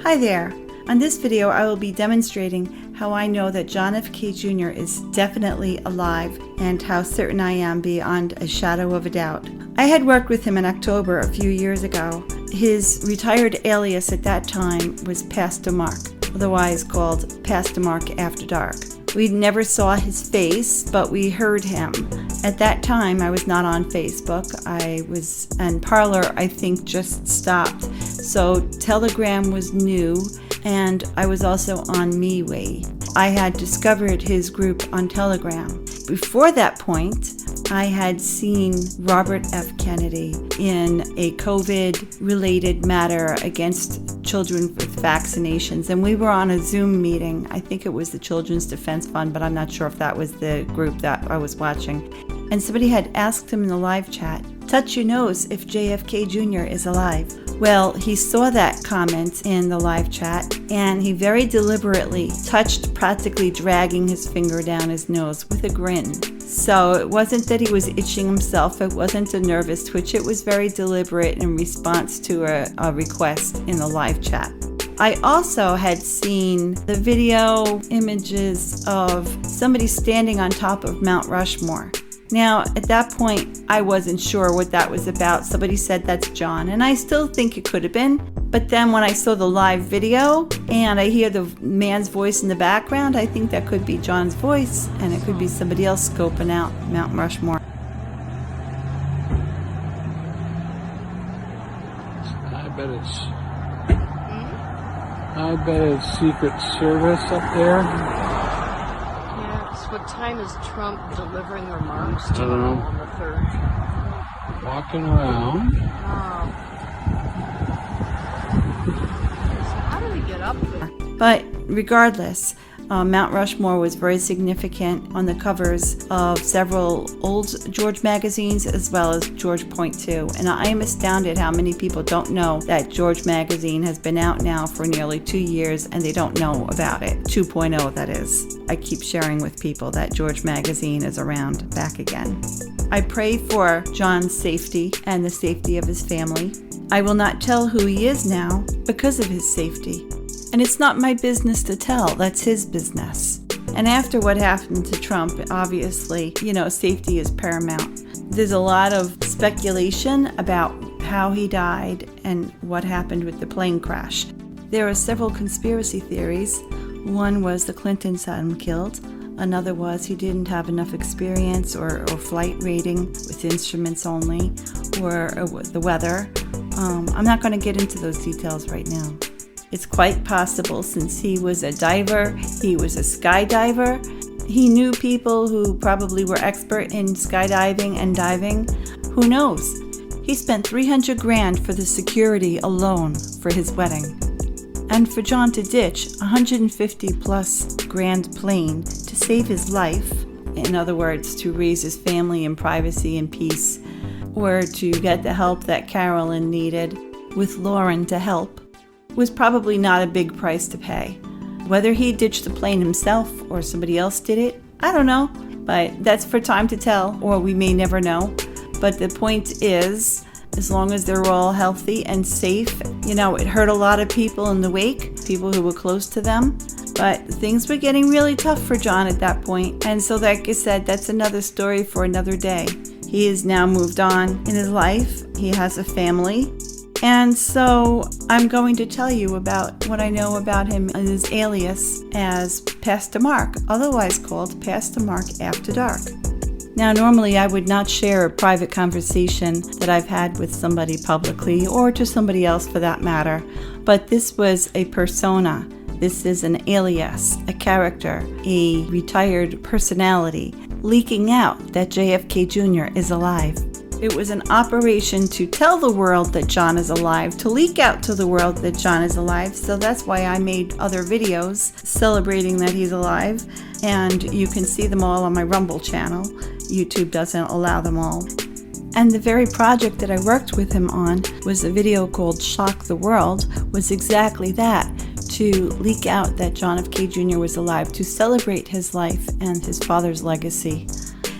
Hi there. On this video, I will be demonstrating how I know that John F. K. Jr. is definitely alive and how certain I am beyond a shadow of a doubt. I had worked with him in October a few years ago. His retired alias at that time was Pastor Mark, otherwise called Pastor Mark After Dark. We never saw his face, but we heard him. At that time, I was not on Facebook. And Parler, I think, just stopped. So Telegram was new, and I was also on MeWe. I had discovered his group on Telegram. Before that point, I had seen Robert F. Kennedy in a COVID-related matter against children with vaccinations, and we were on a Zoom meeting. I think it was the Children's Defense Fund, but I'm not sure if that was the group that I was watching. And somebody had asked him in the live chat, "Touch your nose if JFK Jr. is alive." Well, he saw that comment in the live chat, and he very deliberately touched, practically dragging his finger down his nose with a grin. So it wasn't that he was itching himself, it wasn't a nervous twitch, it was very deliberate in response to a request in the live chat. I also had seen the video images of somebody standing on top of Mount Rushmore. Now, at that point, I wasn't sure what that was about. Somebody said that's John, and I still think it could have been. But then when I saw the live video and I hear the man's voice in the background, I think that could be John's voice, and it could be somebody else scoping out Mount Rushmore. I bet it's Secret Service up there. What time is Trump delivering remarks to on the 3rd? Walking around. So how do we get up there? But regardless, Mount Rushmore was very significant on the covers of several old George magazines as well as George Point 2. And I am astounded how many people don't know that George magazine has been out now for nearly 2 years and they don't know about it. 2.0, that is. I keep sharing with people that George magazine is around back again. I pray for John's safety and the safety of his family. I will not tell who he is now because of his safety. And it's not my business to tell, that's his business. And after what happened to Trump, obviously, safety is paramount. There's a lot of speculation about how he died and what happened with the plane crash. There are several conspiracy theories. One was the Clintons had him killed. Another was he didn't have enough experience or flight rating with instruments only, or the weather. I'm not going to get into those details right now. It's quite possible, since he was a diver, he was a skydiver, he knew people who probably were expert in skydiving and diving. Who knows? He spent $300,000 for the security alone for his wedding. And for John to ditch $150+ grand plane to save his life, in other words, to raise his family in privacy and peace, or to get the help that Carolyn needed with Lauren to help, was probably not a big price to pay. Whether he ditched the plane himself or somebody else did it, I don't know, but that's for time to tell, or we may never know. But the point is, as long as they're all healthy and safe, it hurt a lot of people in the wake, people who were close to them, but things were getting really tough for John at that point. And so, like I said, that's another story for another day. He has now moved on in his life. He has a family. And so I'm going to tell you about what I know about him and his alias as Pastor Mark, otherwise called Pastor Mark After Dark. Now, normally I would not share a private conversation that I've had with somebody publicly, or to somebody else for that matter, but this was a persona. This is an alias, a character, a retired personality, leaking out that JFK Jr. is alive. It was an operation to tell the world that John is alive, to leak out to the world that John is alive. So that's why I made other videos celebrating that he's alive. And you can see them all on my Rumble channel. YouTube doesn't allow them all. And the very project that I worked with him on was a video called Shock the World, was exactly that, to leak out that John F. K. Jr. was alive, to celebrate his life and his father's legacy.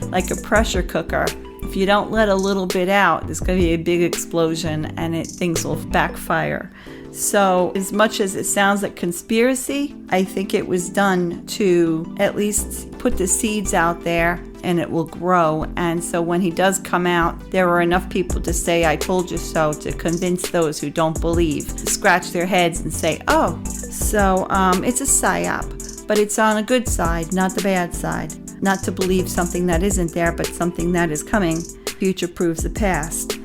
Like a pressure cooker. If you don't let a little bit out, there's going to be a big explosion and things will backfire. So as much as it sounds like conspiracy, I think it was done to at least put the seeds out there and it will grow. And so when he does come out, there are enough people to say, I told you so, to convince those who don't believe, scratch their heads and say, oh. So it's a psyop, but it's on a good side, not the bad side. Not to believe something that isn't there, but something that is coming. Future proves the past.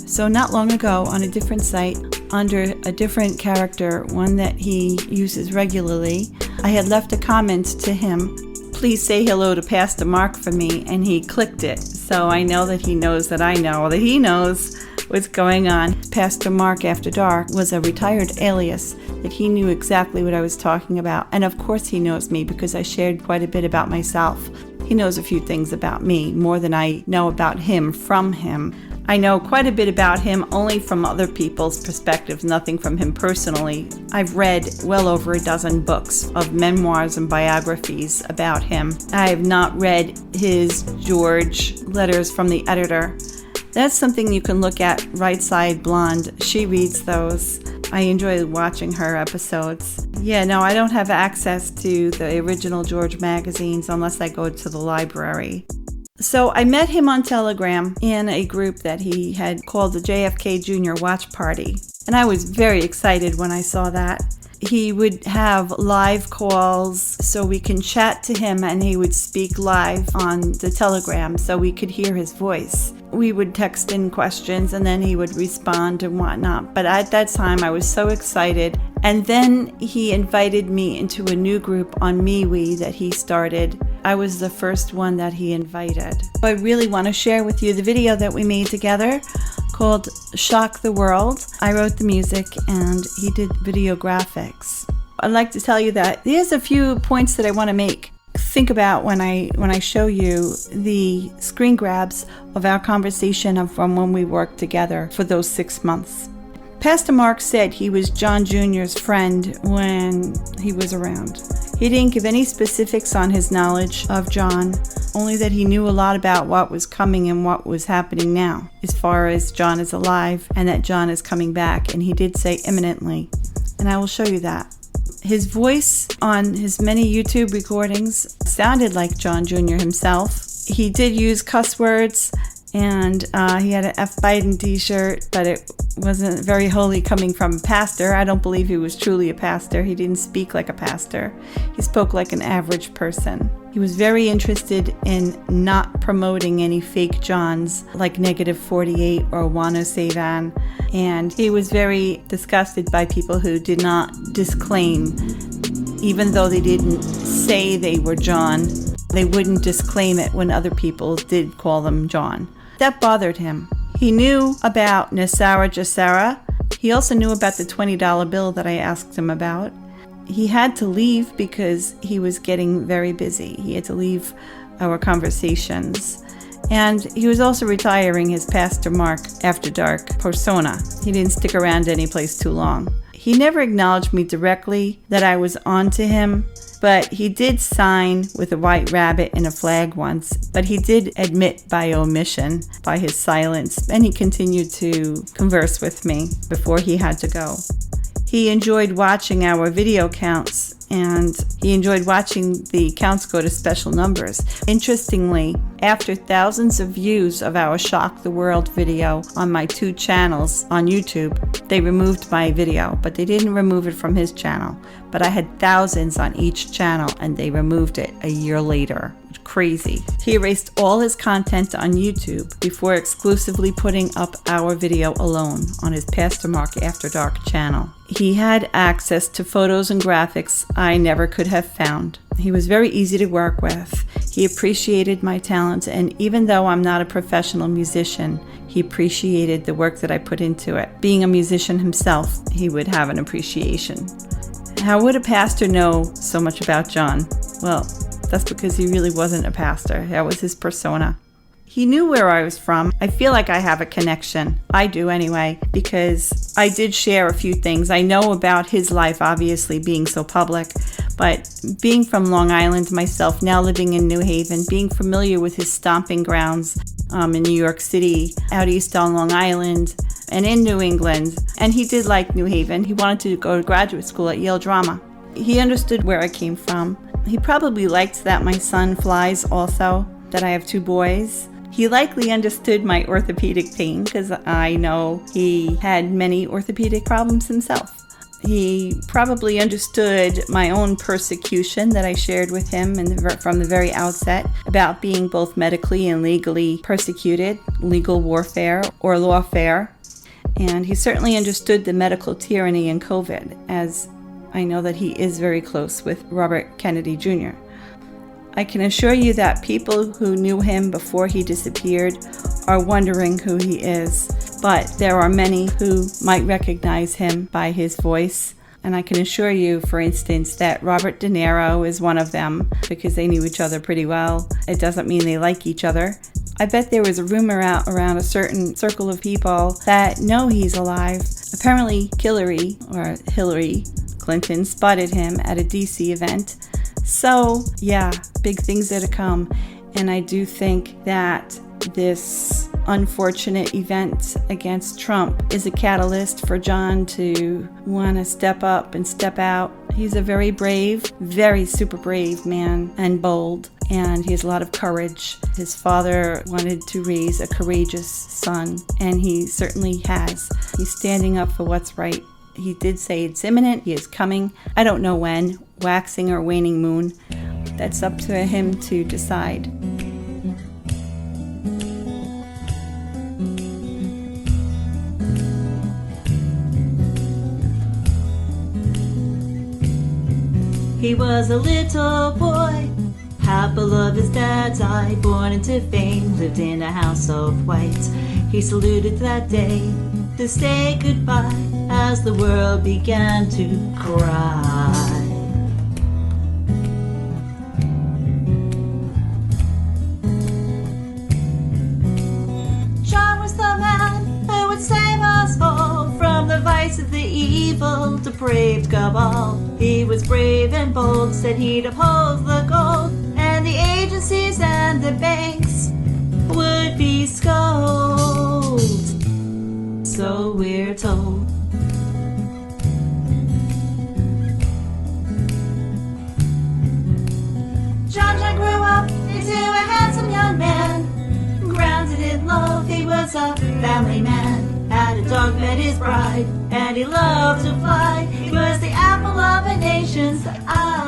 So not long ago, on a different site, under a different character, one that he uses regularly, I had left a comment to him, please say hello to Pastor Mark for me, and he clicked it. So I know that he knows that I know that he knows what's going on. Pastor Mark After Dark was a retired alias that he knew exactly what I was talking about. And of course he knows me because I shared quite a bit about myself. He knows a few things about me, more than I know about him from him. I know quite a bit about him only from other people's perspectives, nothing from him personally. I've read well over a dozen books of memoirs and biographies about him. I have not read his George letters from the editor. That's something you can look at, Right Side Blonde. She reads those. I enjoy watching her episodes. Yeah, no, I don't have access to the original George magazines unless I go to the library. So I met him on Telegram in a group that he had called the JFK Junior Watch Party. And I was very excited when I saw that. He would have live calls so we can chat to him, and he would speak live on the Telegram so we could hear his voice. We would text in questions and then he would respond and whatnot. But at that time I was so excited. And then he invited me into a new group on MeWe that he started. I was the first one that he invited. I really want to share with you the video that we made together called Shock the World. I wrote the music and he did video graphics. I'd like to tell you that there's a few points that I want to make. Think about when I show you the screen grabs of our conversation from when we worked together for those 6 months. Pastor Mark said he was John Jr.'s friend when he was around. He didn't give any specifics on his knowledge of John, only that he knew a lot about what was coming and what was happening now, as far as John is alive and that John is coming back, and he did say imminently, and I will show you that. His voice on his many YouTube recordings sounded like John Jr. himself. He did use cuss words, and he had an F. Biden t-shirt, but it wasn't very holy coming from a pastor. I don't believe he was truly a pastor. He didn't speak like a pastor. He spoke like an average person. He was very interested in not promoting any fake Johns like Negative 48 or Wano Savan. And he was very disgusted by people who did not disclaim, even though they didn't say they were John, they wouldn't disclaim it when other people did call them John. That bothered him. He knew about Nasara Jasara. He also knew about the $20 bill that I asked him about. He had to leave because he was getting very busy. He had to leave our conversations. And he was also retiring his Pastor Mark After Dark persona. He didn't stick around any place too long. He never acknowledged me directly that I was on to him, but he did sign with a white rabbit and a flag once. But he did admit by omission, by his silence, and he continued to converse with me before he had to go. He enjoyed watching our video counts, and he enjoyed watching the counts go to special numbers. Interestingly, after thousands of views of our Shock the World video on my 2 channels on YouTube, they removed my video, but they didn't remove it from his channel. But I had thousands on each channel, and they removed it a year later. Crazy. He erased all his content on YouTube before exclusively putting up our video alone on his Pastor Mark After Dark channel. He had access to photos and graphics I never could have found. He was very easy to work with. He appreciated my talent, and even though I'm not a professional musician, he appreciated the work that I put into it. Being a musician himself, he would have an appreciation. How would a pastor know so much about John? Well, that's because he really wasn't a pastor. That was his persona. He knew where I was from. I feel like I have a connection. I do anyway, because I did share a few things. I know about his life, obviously, being so public, but being from Long Island myself, now living in New Haven, being familiar with his stomping grounds in New York City, out east on Long Island, and in New England. And he did like New Haven. He wanted to go to graduate school at Yale Drama. He understood where I came from. He probably liked that my son flies also, that I have 2 boys. He likely understood my orthopedic pain because I know he had many orthopedic problems himself. He probably understood my own persecution that I shared with him from the very outset about being both medically and legally persecuted, legal warfare or lawfare. And he certainly understood the medical tyranny in COVID, as I know that he is very close with Robert Kennedy Jr. I can assure you that people who knew him before he disappeared are wondering who he is, but there are many who might recognize him by his voice. And I can assure you, for instance, that Robert De Niro is one of them because they knew each other pretty well. It doesn't mean they like each other. I bet there was a rumor out around a certain circle of people that know he's alive. Apparently Hillary Clinton spotted him at a DC event. So yeah, big things are to come. And I do think that this unfortunate event against Trump is a catalyst for John to want to step up and step out. He's a very brave, very super brave man and bold, and he has a lot of courage. His father wanted to raise a courageous son, and he certainly has. He's standing up for what's right. He did say it's imminent, he is coming. I don't know when, waxing or waning moon. That's up to him to decide. He was a little boy, half beloved his dad's eye, born into fame, lived in a house of white. He saluted that day to say goodbye as the world began to cry. John was the man who would save us all from the vice of the evil, depraved cabal. He was brave and bold, said he'd uphold the gold, and the agencies and the banks would be scolded. So we're told. John grew up into a handsome young man, grounded in love. He was a family man, had a dog, met his bride, and he loved to fly. He was the apple of a nation's eye.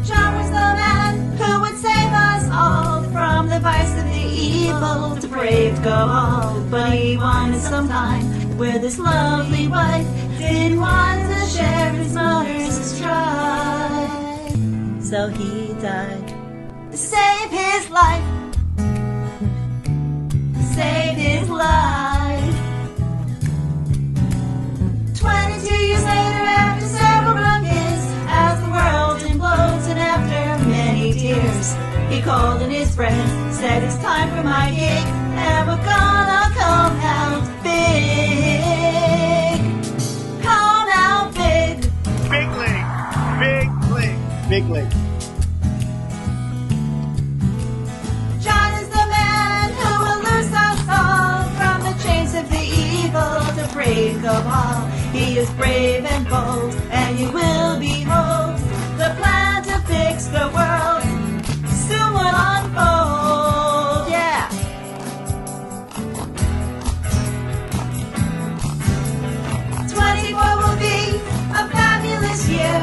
John was the man who would save us all from the vice of the evil, depraved cabal. But he wanted some time with his lovely wife, didn't want to share his mother's strife. So he died to save his life, save his life. 22 years later, after several run-ins, as the world implodes and after many tears, he called in his friends, said it's time for my gig, and we're gonna come out big. Come out big. Big league. Big league. Big league. John is the man who will loose us all from the chains of the evil, depraved cabal. He is brave and bold, and you will behold the plan to fix the world soon will unfold. Yeah. '24 will be a fabulous year,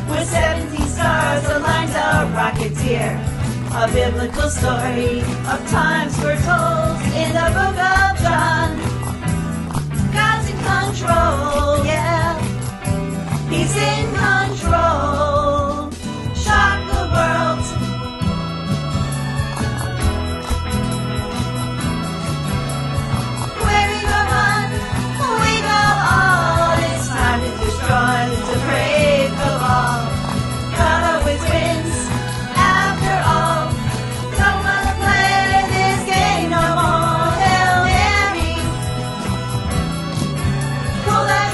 where 17 stars aligns a rocketeer. A biblical story of times foretold in the book of John. God's in control, yeah. He's in control. Shock the world. Where we go on, we go all. It's time to destroy the depraved cabal. God always wins, after all. Don't wanna play this game no more. Hail Mary, pull that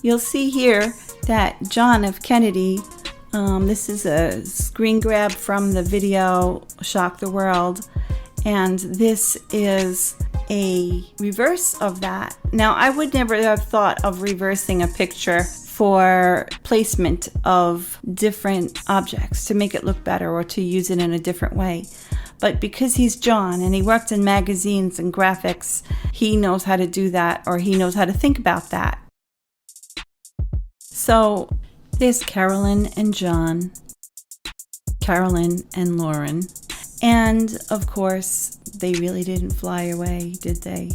You'll see here that John F. Kennedy, this is a screen grab from the video Shock the World, and this is a reverse of that. Now, I would never have thought of reversing a picture for placement of different objects to make it look better or to use it in a different way. But because he's John and he worked in magazines and graphics, he knows how to do that, or he knows how to think about that. So there's Carolyn and John, Carolyn and Lauren, and of course, they really didn't fly away, did they?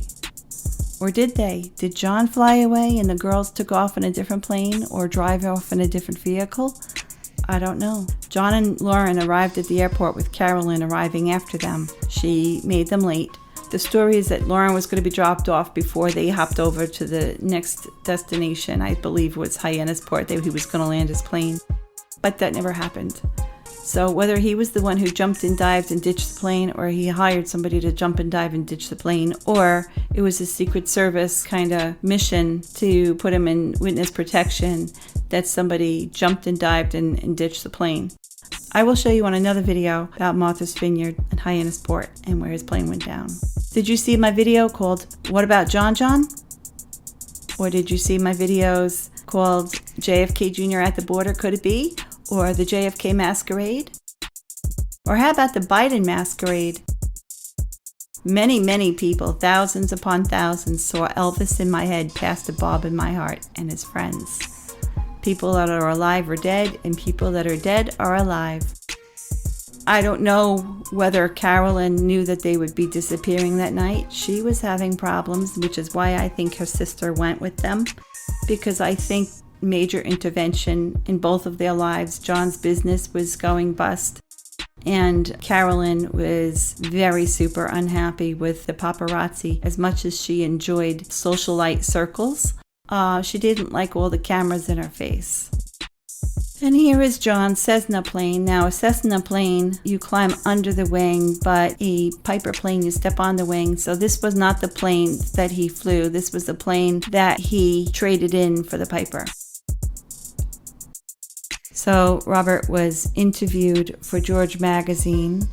Or did they? Did John fly away and the girls took off in a different plane or drive off in a different vehicle? I don't know. John and Lauren arrived at the airport with Carolyn arriving after them. She made them late. The story is that Lauren was going to be dropped off before they hopped over to the next destination. I believe was Hyannisport. He was going to land his plane. But that never happened. So whether he was the one who jumped and dived and ditched the plane, or he hired somebody to jump and dive and ditch the plane, or it was a Secret Service kind of mission to put him in witness protection, that somebody jumped and dived and ditched the plane. I will show you on another video about Martha's Vineyard and Hyannisport and where his plane went down. Did you see my video called What About John John? Or did you see my videos called JFK Jr. at the Border, Could It Be? Or the JFK Masquerade? Or how about the Biden Masquerade? Many, many people, thousands upon thousands, saw Elvis in my head, Pastor Bob in my heart, and his friends. People that are alive are dead, and people that are dead are alive. I don't know whether Carolyn knew that they would be disappearing that night. She was having problems, which is why I think her sister went with them, because I think major intervention in both of their lives. John's business was going bust, and Carolyn was very super unhappy with the paparazzi. As much as she enjoyed socialite circles, she didn't like all the cameras in her face. And here is John's Cessna plane. Now, a Cessna plane, you climb under the wing, but a Piper plane, you step on the wing. So this was not the plane that he flew. This was the plane that he traded in for the Piper. So Robert was interviewed for George magazine,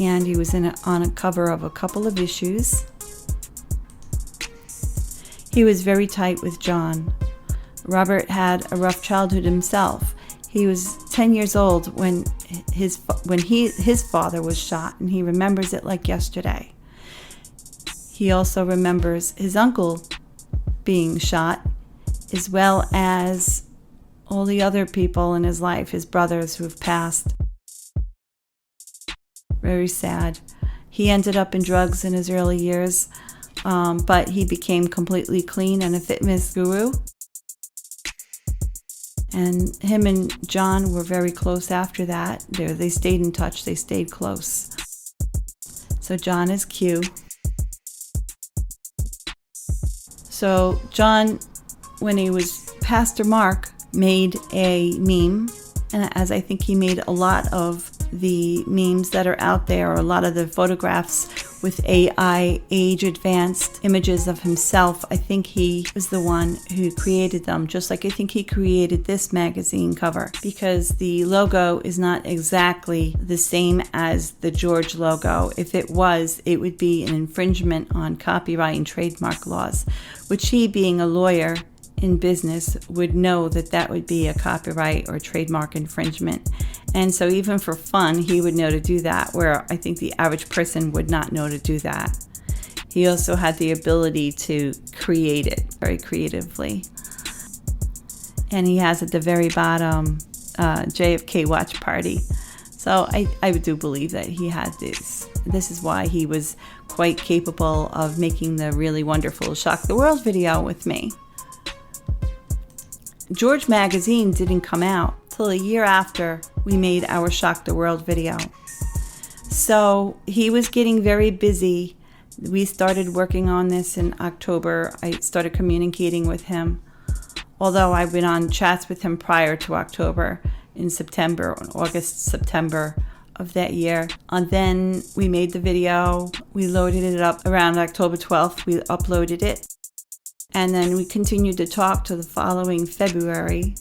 and he was on a cover of a couple of issues. He was very tight with John. Robert had a rough childhood himself. He was 10 years old when his father was shot, and he remembers it like yesterday. He also remembers his uncle being shot, as well as all the other people in his life, his brothers who have passed. Very sad. He ended up in drugs in his early years, but he became completely clean and a fitness guru. And him and John were very close after that. They stayed in touch. They stayed close. So John is Q. So John, when he was Pastor Mark, made a meme, and as I think he made a lot of the memes that are out there, or a lot of the photographs with AI age advanced images of himself. I think he was the one who created them, just like I think he created this magazine cover, because the logo is not exactly the same as the George logo. If it was, it would be an infringement on copyright and trademark laws, which he, being a lawyer in business, would know that that would be a copyright or trademark infringement. And so even for fun, he would know to do that, where I think the average person would not know to do that. He also had the ability to create it very creatively. And he has at the very bottom, JFK watch party. So I do believe that he had this. This is why he was quite capable of making the really wonderful Shock the World video with me. George magazine didn't come out till a year after we made our Shock the World video. So he was getting very busy. We started working on this in October. I started communicating with him, although I've been on chats with him prior to October, in September, August, September of that year. And then we made the video. We loaded it up around October 12th. We uploaded it. And then we continued to talk to the following February.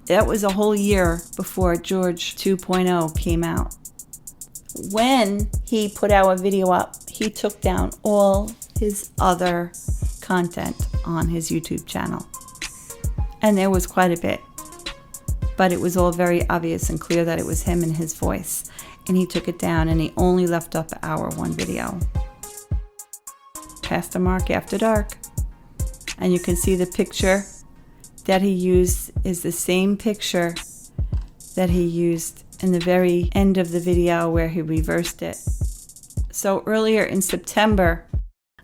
That was a whole year before George 2.0 came out. When he put our video up, he took down all his other content on his YouTube channel. And there was quite a bit. But it was all very obvious and clear that it was him and his voice. And he took it down and he only left up our one video. Pastor Mark After Dark. And you can see the picture that he used is the same picture that he used in the very end of the video where he reversed it. So earlier in September,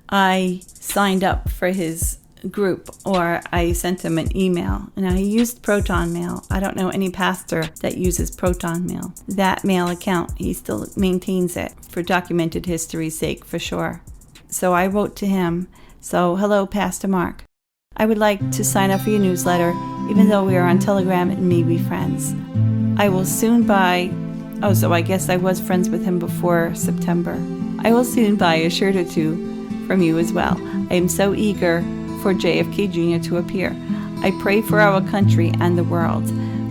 I signed up for his group, or I sent him an email. Now, he used Proton Mail. I don't know any pastor that uses Proton Mail. That mail account, he still maintains it for documented history's sake, for sure. So I wrote to him, so hello, Pastor Mark. I would like to sign up for your newsletter, even though we are on Telegram and may be friends. I will soon buy, so I guess I was friends with him before September. I will soon buy a shirt or two from you as well. I am so eager for JFK Jr. to appear. I pray for our country and the world.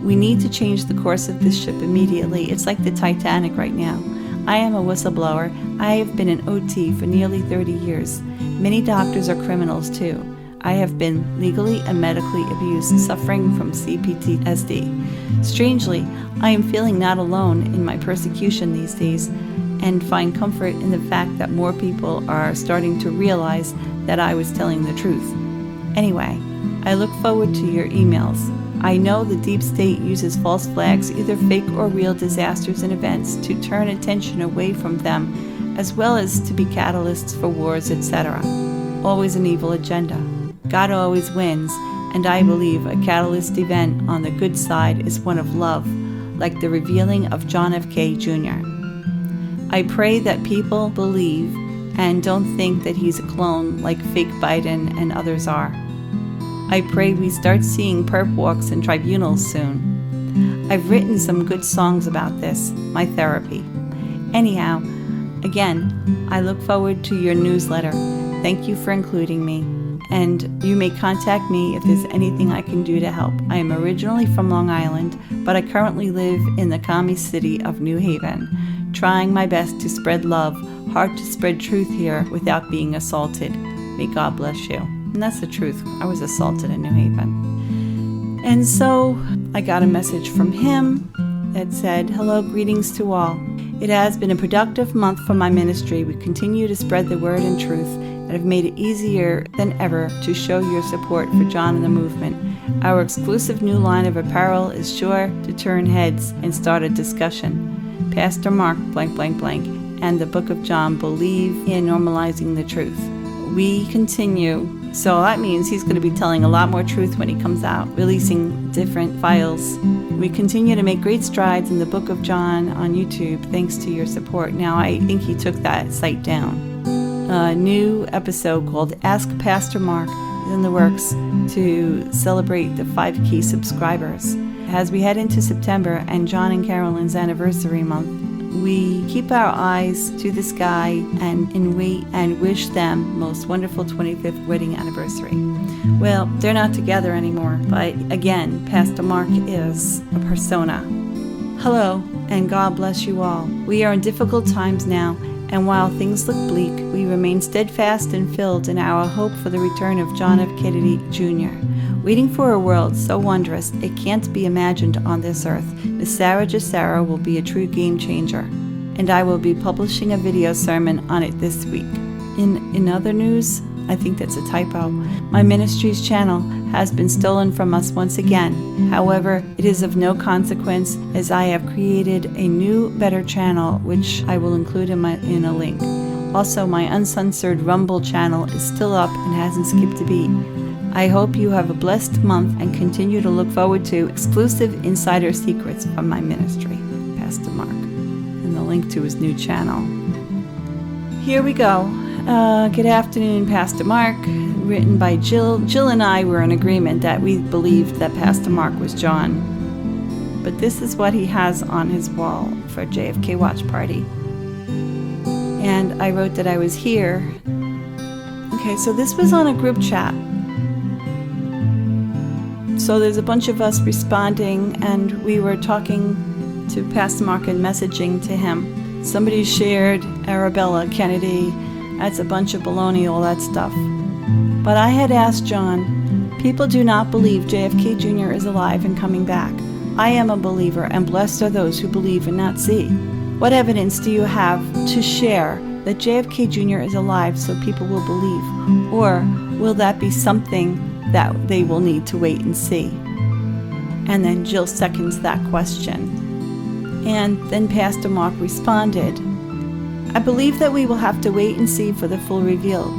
We need to change the course of this ship immediately. It's like the Titanic right now. I am a whistleblower. I have been an OT for nearly 30 years. Many doctors are criminals too. I have been legally and medically abused, suffering from CPTSD. Strangely, I am feeling not alone in my persecution these days and find comfort in the fact that more people are starting to realize that I was telling the truth. Anyway, I look forward to your emails. I know the deep state uses false flags, either fake or real disasters and events, to turn attention away from them, as well as to be catalysts for wars, etc. Always an evil agenda. God always wins, and I believe a catalyst event on the good side is one of love, like the revealing of John F. K. Jr. I pray that people believe and don't think that he's a clone like fake Biden and others are. I pray we start seeing perp walks in tribunals soon. I've written some good songs about this, my therapy. Anyhow, again, I look forward to your newsletter. Thank you for including me. And you may contact me if there's anything I can do to help. I am originally from Long Island, but I currently live in the commie city of New Haven, trying my best to spread love. Hard to spread truth here without being assaulted. May God bless you. And that's the truth. I was assaulted in New Haven. And so I got a message from him that said, hello, greetings to all. It has been a productive month for my ministry. We continue to spread the word and truth and have made it easier than ever to show your support for John and the movement. Our exclusive new line of apparel is sure to turn heads and start a discussion. Pastor Mark blank blank blank and the Book of John believe in normalizing the truth. We continue, so that means he's going to be telling a lot more truth when he comes out, releasing different files. We continue to make great strides in the Book of John on YouTube thanks to your support. Now I think he took that site down. A new episode called Ask Pastor Mark is in the works to celebrate the 5 key subscribers. As we head into September and John and Carolyn's anniversary month, we keep our eyes to the sky and wait and wish them most wonderful 25th wedding anniversary. Well, they're not together anymore, but again, Pastor Mark is a persona. Hello, and God bless you all. We are in difficult times now, and while things look bleak, we remain steadfast and filled in our hope for the return of John F. Kennedy Jr., waiting for a world so wondrous it can't be imagined on this earth. The Sarah Jessara will be a true game changer, and I will be publishing a video sermon on it this week. In other news, I think that's a typo. My ministry's channel has been stolen from us once again. However, it is of no consequence as I have created a new, better channel which I will include in a link. Also, my uncensored Rumble channel is still up and hasn't skipped a beat. I hope you have a blessed month and continue to look forward to exclusive insider secrets from my ministry, Pastor Mark, and the link to his new channel. Here we go. Good afternoon, Pastor Mark, written by Jill. Jill and I were in agreement that we believed that Pastor Mark was John. But this is what he has on his wall for JFK Watch Party. And I wrote that I was here. Okay, so this was on a group chat. So there's a bunch of us responding, and we were talking to Pastor Mark and messaging to him. Somebody shared Arabella Kennedy. That's a bunch of baloney, all that stuff. But I had asked John, people do not believe JFK Jr. is alive and coming back. I am a believer, and blessed are those who believe and not see. What evidence do you have to share that JFK Jr. is alive so people will believe? Or will that be something that they will need to wait and see? And then Jill seconds that question. And then Pastor Mark responded, I believe that we will have to wait and see for the full reveal,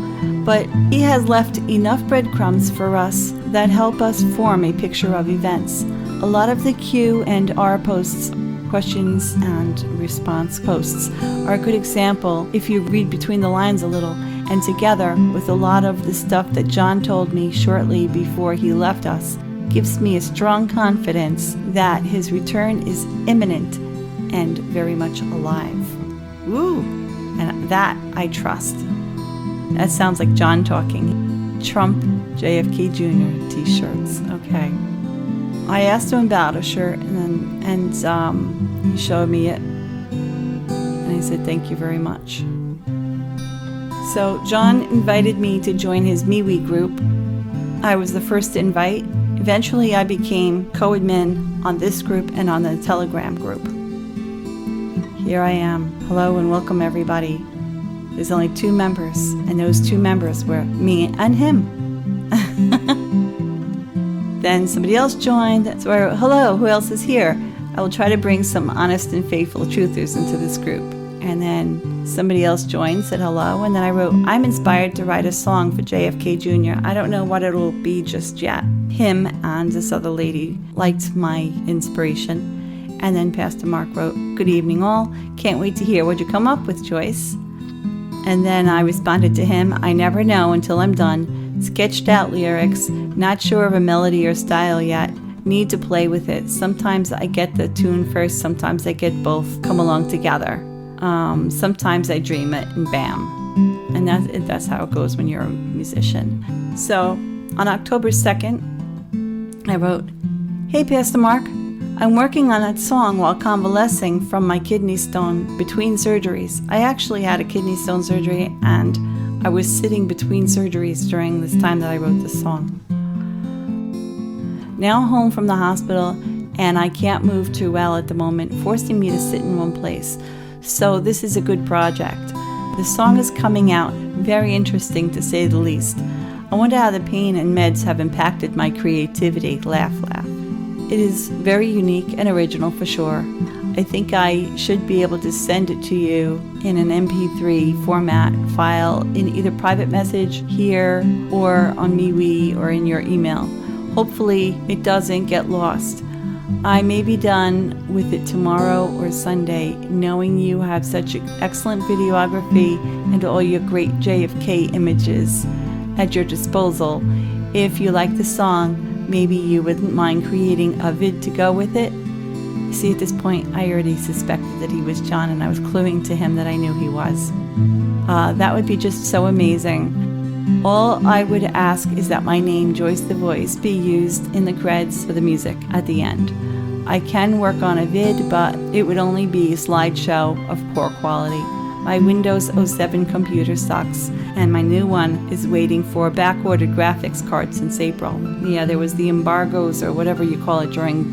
but he has left enough breadcrumbs for us that help us form a picture of events. A lot of the Q and R posts, questions and response posts, are a good example if you read between the lines a little, and together with a lot of the stuff that John told me shortly before he left us, gives me a strong confidence that his return is imminent and very much alive. Woo! And that I trust. That sounds like John talking. Trump JFK Jr. t-shirts. Okay. I asked him about a shirt, and he showed me it, and I said thank you very much. So John invited me to join his MeWe group. I was the first to invite. Eventually I became co-admin on this group and on the Telegram group. Here I am. Hello and welcome everybody. There's only 2 members, and those 2 members were me and him. Then somebody else joined, so I wrote, hello, who else is here? I will try to bring some honest and faithful truthers into this group. And then somebody else joined, said hello, and then I wrote, I'm inspired to write a song for JFK Jr. I don't know what it'll be just yet. Him and this other lady liked my inspiration. And then Pastor Mark wrote, good evening all, can't wait to hear what you come up with, Joyce. And then I responded to him, I never know until I'm done. Sketched out lyrics, not sure of a melody or style yet. Need to play with it. Sometimes I get the tune first, sometimes I get both come along together. Sometimes I dream it and bam. And that's how it goes when you're a musician. So on October 2nd, I wrote, hey Pastor Mark, I'm working on that song while convalescing from my kidney stone between surgeries. I actually had a kidney stone surgery, and I was sitting between surgeries during this time that I wrote this song. Now home from the hospital, and I can't move too well at the moment, forcing me to sit in one place. So this is a good project. The song is coming out, very interesting to say the least. I wonder how the pain and meds have impacted my creativity, laugh, laugh. It is very unique and original for sure. I think I should be able to send it to you in an MP3 format file in either private message here or on MeWe or in your email. Hopefully it doesn't get lost. I may be done with it tomorrow or Sunday, knowing you have such excellent videography and all your great JFK images at your disposal. If you like the song, maybe you wouldn't mind creating a vid to go with it. See, at this point, I already suspected that he was John, and I was cluing to him that I knew he was. That would be just so amazing. All I would ask is that my name, Joyce the Voice, be used in the credits for the music at the end. I can work on a vid, but it would only be a slideshow of poor quality. My Windows 07 computer sucks, and my new one is waiting for a back-ordered graphics card since April. Yeah, there was the embargoes or whatever you call it during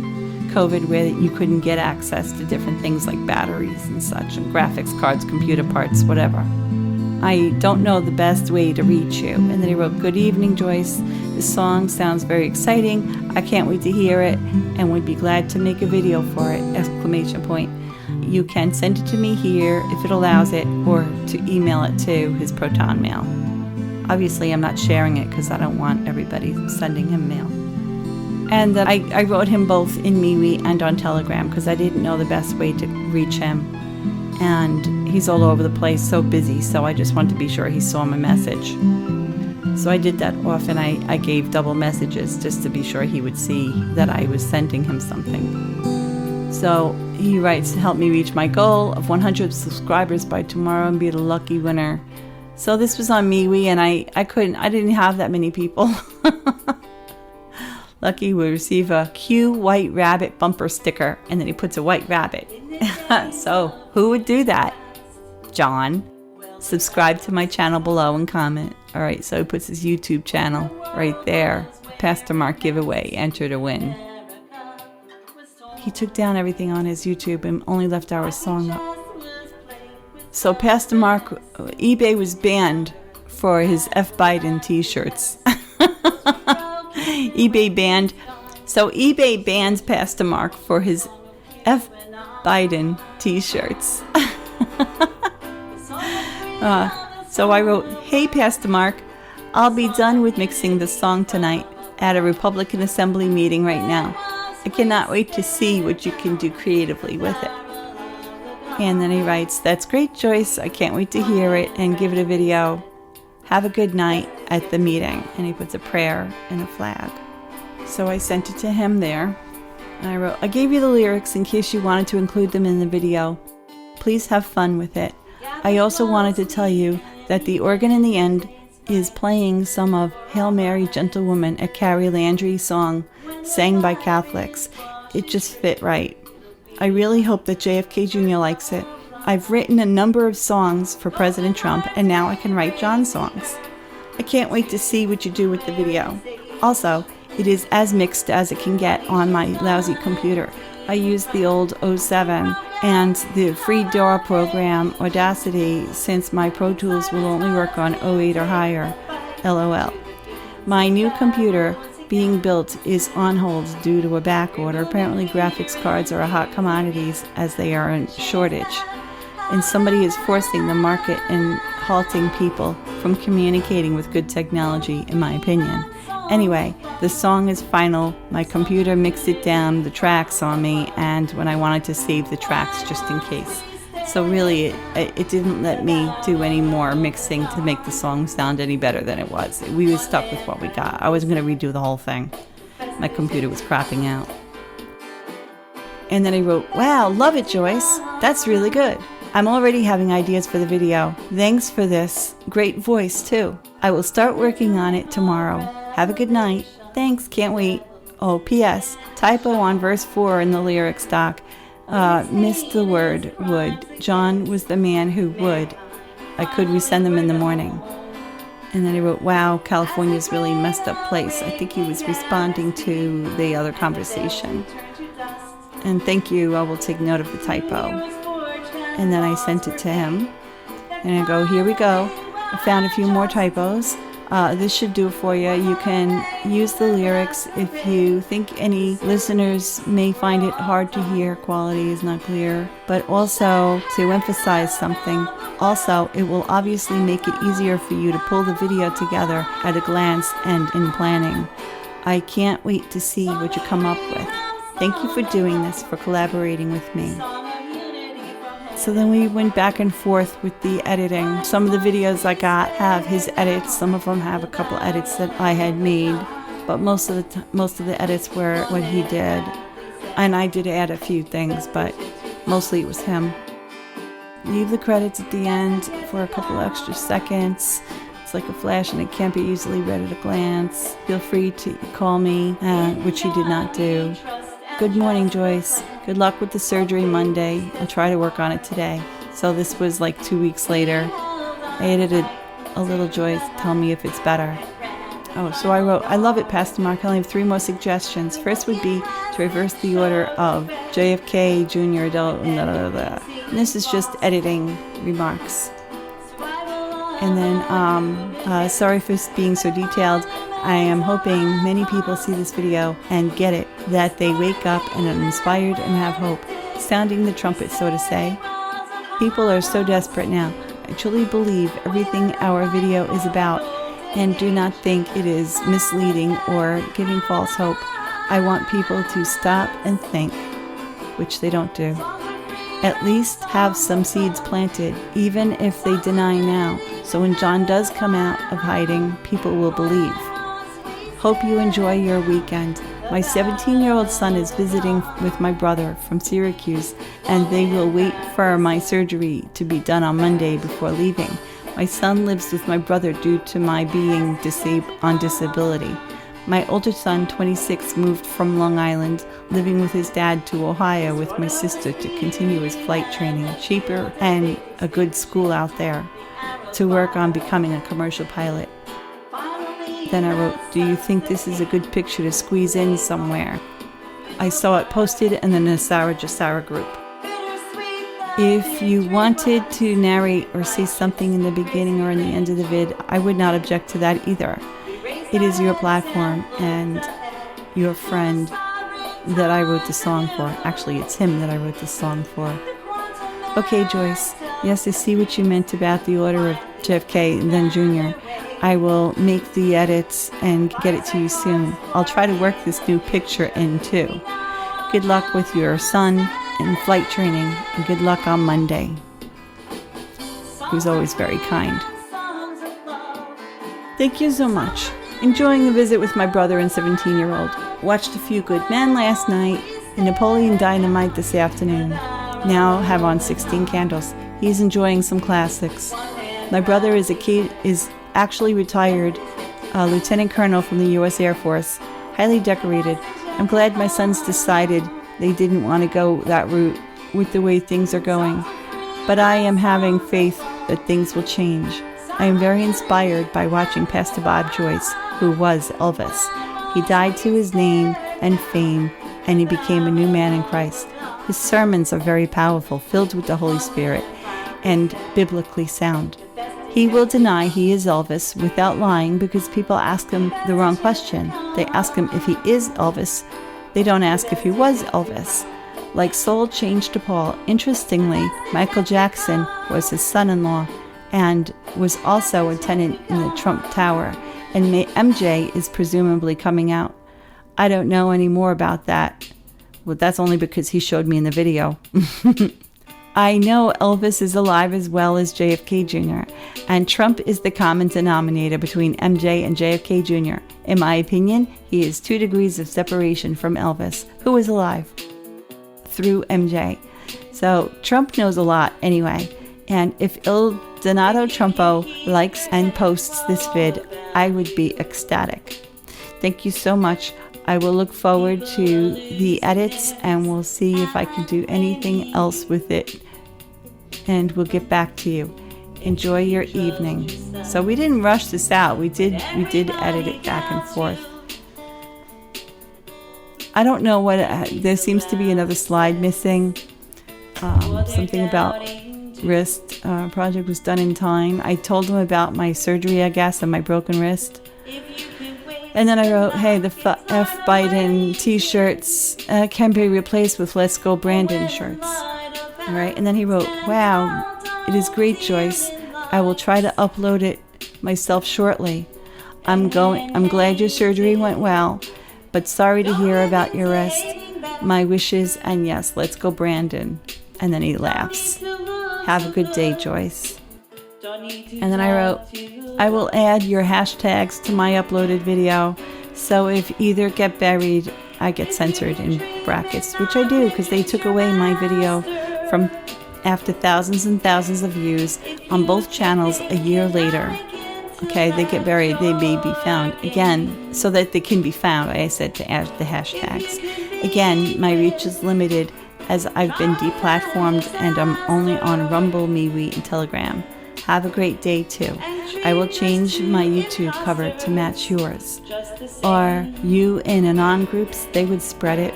COVID where you couldn't get access to different things like batteries and such, and graphics cards, computer parts, whatever. I don't know the best way to reach you. And then he wrote, good evening, Joyce. The song sounds very exciting. I can't wait to hear it and would be glad to make a video for it, exclamation point. You can send it to me here if it allows it, or to email it to his Proton Mail. Obviously, I'm not sharing it because I don't want everybody sending him mail. And I wrote him both in MeWe and on Telegram because I didn't know the best way to reach him. And he's all over the place, so busy, so I just wanted to be sure he saw my message. So I did that often. I gave double messages just to be sure he would see that I was sending him something. So he writes, help me reach my goal of 100 subscribers by tomorrow and be the lucky winner. So this was on MeWe, and I didn't have that many people. Lucky we receive a Q White Rabbit bumper sticker, and then he puts a white rabbit. So who would do that? John. Subscribe to my channel below and comment. All right, so he puts his YouTube channel right there. Pastor Mark giveaway, enter to win. He took down everything on his YouTube and only left our song up. So Pastor Mark, eBay was banned for his F. Biden t-shirts. eBay bans Pastor Mark for his F. Biden t-shirts. So I wrote, "Hey Pastor Mark, I'll be done with mixing the song tonight at a Republican Assembly meeting right now. I cannot wait to see what you can do creatively with it." And then he writes, "That's great, Joyce. I can't wait to hear it and give it a video. Have a good night at the meeting." And he puts a prayer and a flag. So I sent it to him there. And I wrote, "I gave you the lyrics in case you wanted to include them in the video. Please have fun with it. I also wanted to tell you that the organ in the end is playing some of Hail Mary, Gentle Woman, a Carrie Landry's song sang by Catholics. It just fit right. I really hope that JFK Jr. likes it. I've written a number of songs for President Trump, and now I can write John songs. I can't wait to see what you do with the video. Also, it is as mixed as it can get on my lousy computer. I used the old 07 and the free DAW program Audacity, since my Pro Tools will only work on 08 or higher. LOL. My new computer being built is on hold due to a back order. Apparently graphics cards are a hot commodity as they are in shortage. And somebody is forcing the market and halting people from communicating with good technology, in my opinion. Anyway, the song is final. My computer mixed it down, the tracks on me, and when I wanted to save the tracks just in case. So really, it didn't let me do any more mixing to make the song sound any better than it was. We were stuck with what we got. I wasn't going to redo the whole thing. My computer was crapping out. And then he wrote, "Wow, love it, Joyce. That's really good. I'm already having ideas for the video. Thanks for this. Great voice, too. I will start working on it tomorrow. Have a good night. Thanks, can't wait. Oh, P.S. Typo on verse 4 in the lyrics doc. Missed the word would. John was the man who would. I could resend them in the morning." And then he wrote, "Wow, California's really messed up place." I think he was responding to the other conversation. And thank you, I will take note of the typo. And then I sent it to him. And I go, "Here we go. I found a few more typos. This should do it for you. You can use the lyrics if you think any listeners may find it hard to hear. Quality is not clear. But also to emphasize something. Also, it will obviously make it easier for you to pull the video together at a glance and in planning. I can't wait to see what you come up with. Thank you for doing this, for collaborating with me." So then we went back and forth with the editing. Some of the videos I got have his edits. Some of them have a couple edits that I had made, but most of the edits were what he did. And I did add a few things, but mostly it was him. Leave the credits at the end for a couple extra seconds. It's like a flash and it can't be easily read at a glance. Feel free to call me, which he did not do. Good morning, Joyce. Good luck with the surgery Monday. I'll try to work on it today. So this was like 2 weeks later. I edited a little Joyce. Tell me if it's better. Oh, so I wrote, "I love it, Pastor Mark. I only have 3 more suggestions. First would be to reverse the order of JFK, Jr., blah, blah, blah, blah. And this is just editing remarks. And then, sorry for being so detailed. I am hoping many people see this video and get it, that they wake up and are inspired and have hope. Sounding the trumpet, so to say. People are so desperate now. I truly believe everything our video is about and do not think it is misleading or giving false hope. I want people to stop and think, which they don't do. At least have some seeds planted, even if they deny now. So when John does come out of hiding, people will believe. Hope you enjoy your weekend. My 17-year-old son is visiting with my brother from Syracuse, and they will wait for my surgery to be done on Monday before leaving. My son lives with my brother due to my being on disability. My older son, 26, moved from Long Island, living with his dad, to Ohio with my sister to continue his flight training, cheaper and a good school out there, to work on becoming a commercial pilot. Then I wrote, do you think this is a good picture to squeeze in somewhere? I saw it posted in the Nasara Jasara group. If you wanted to narrate or say something in the beginning or in the end of the vid, I would not object to that either. It is your platform and your friend that I wrote the song for. Actually, it's him that I wrote the song for. Okay, Joyce. Yes, I see what you meant about the order of JFK and then Junior. I will make the edits and get it to you soon. I'll try to work this new picture in too. Good luck with your son and flight training, and good luck on Monday. He was always very kind. Thank you so much. Enjoying the visit with my brother and 17-year-old. Watched A Few Good Men last night and Napoleon Dynamite this afternoon. Now have on 16 Candles. He's enjoying some classics. My brother is actually retired lieutenant colonel from the U.S. Air Force, highly decorated. I'm glad my sons decided they didn't want to go that route with the way things are going. But I am having faith that things will change. I am very inspired by watching Pastor Bob Joyce, who was Elvis. He died to his name and fame, and he became a new man in Christ. His sermons are very powerful, filled with the Holy Spirit, and biblically sound. He will deny he is Elvis without lying because people ask him the wrong question. They ask him if he is Elvis. They don't ask if he was Elvis. Like Saul changed to Paul, interestingly, Michael Jackson was his son-in-law and was also a tenant in the Trump Tower, and MJ is presumably coming out. I don't know any more about that. Well, that's only because he showed me in the video. I know Elvis is alive as well as JFK Jr., and Trump is the common denominator between MJ and JFK Jr. In my opinion, he is 2 degrees of separation from Elvis, who is alive through MJ. So Trump knows a lot anyway, and if Il Donato Trumpo likes and posts this vid, I would be ecstatic. Thank you so much. I will look forward to the edits and we'll see if I can do anything else with it. And we'll get back to you. Enjoy your evening. So we didn't rush this out. We did edit it back and forth. I don't know what, there seems to be another slide missing. Something about wrist. Project was done in time. I told them about my surgery, I guess, and my broken wrist. And then I wrote, hey, the F. Biden t-shirts can be replaced with Let's Go Brandon shirts. All right. And then he wrote, wow, it is great, Joyce. I will try to upload it myself shortly. I'm glad your surgery went well, but sorry to hear about your wrist. My wishes, and yes, let's go Brandon. And then he laughs. Have a good day, Joyce. And then I wrote, I will add your hashtags to my uploaded video, so if either get buried, I get censored in brackets, which I do because they took away my video from after thousands and thousands of views on both channels a year later. Okay, they get buried, they may be found again, so that they can be found. I said to add the hashtags. Again, my reach is limited as I've been deplatformed and I'm only on Rumble, MeWe, and Telegram. Have a great day too. I will change my YouTube cover to match yours. Or you in Anon groups, they would spread it.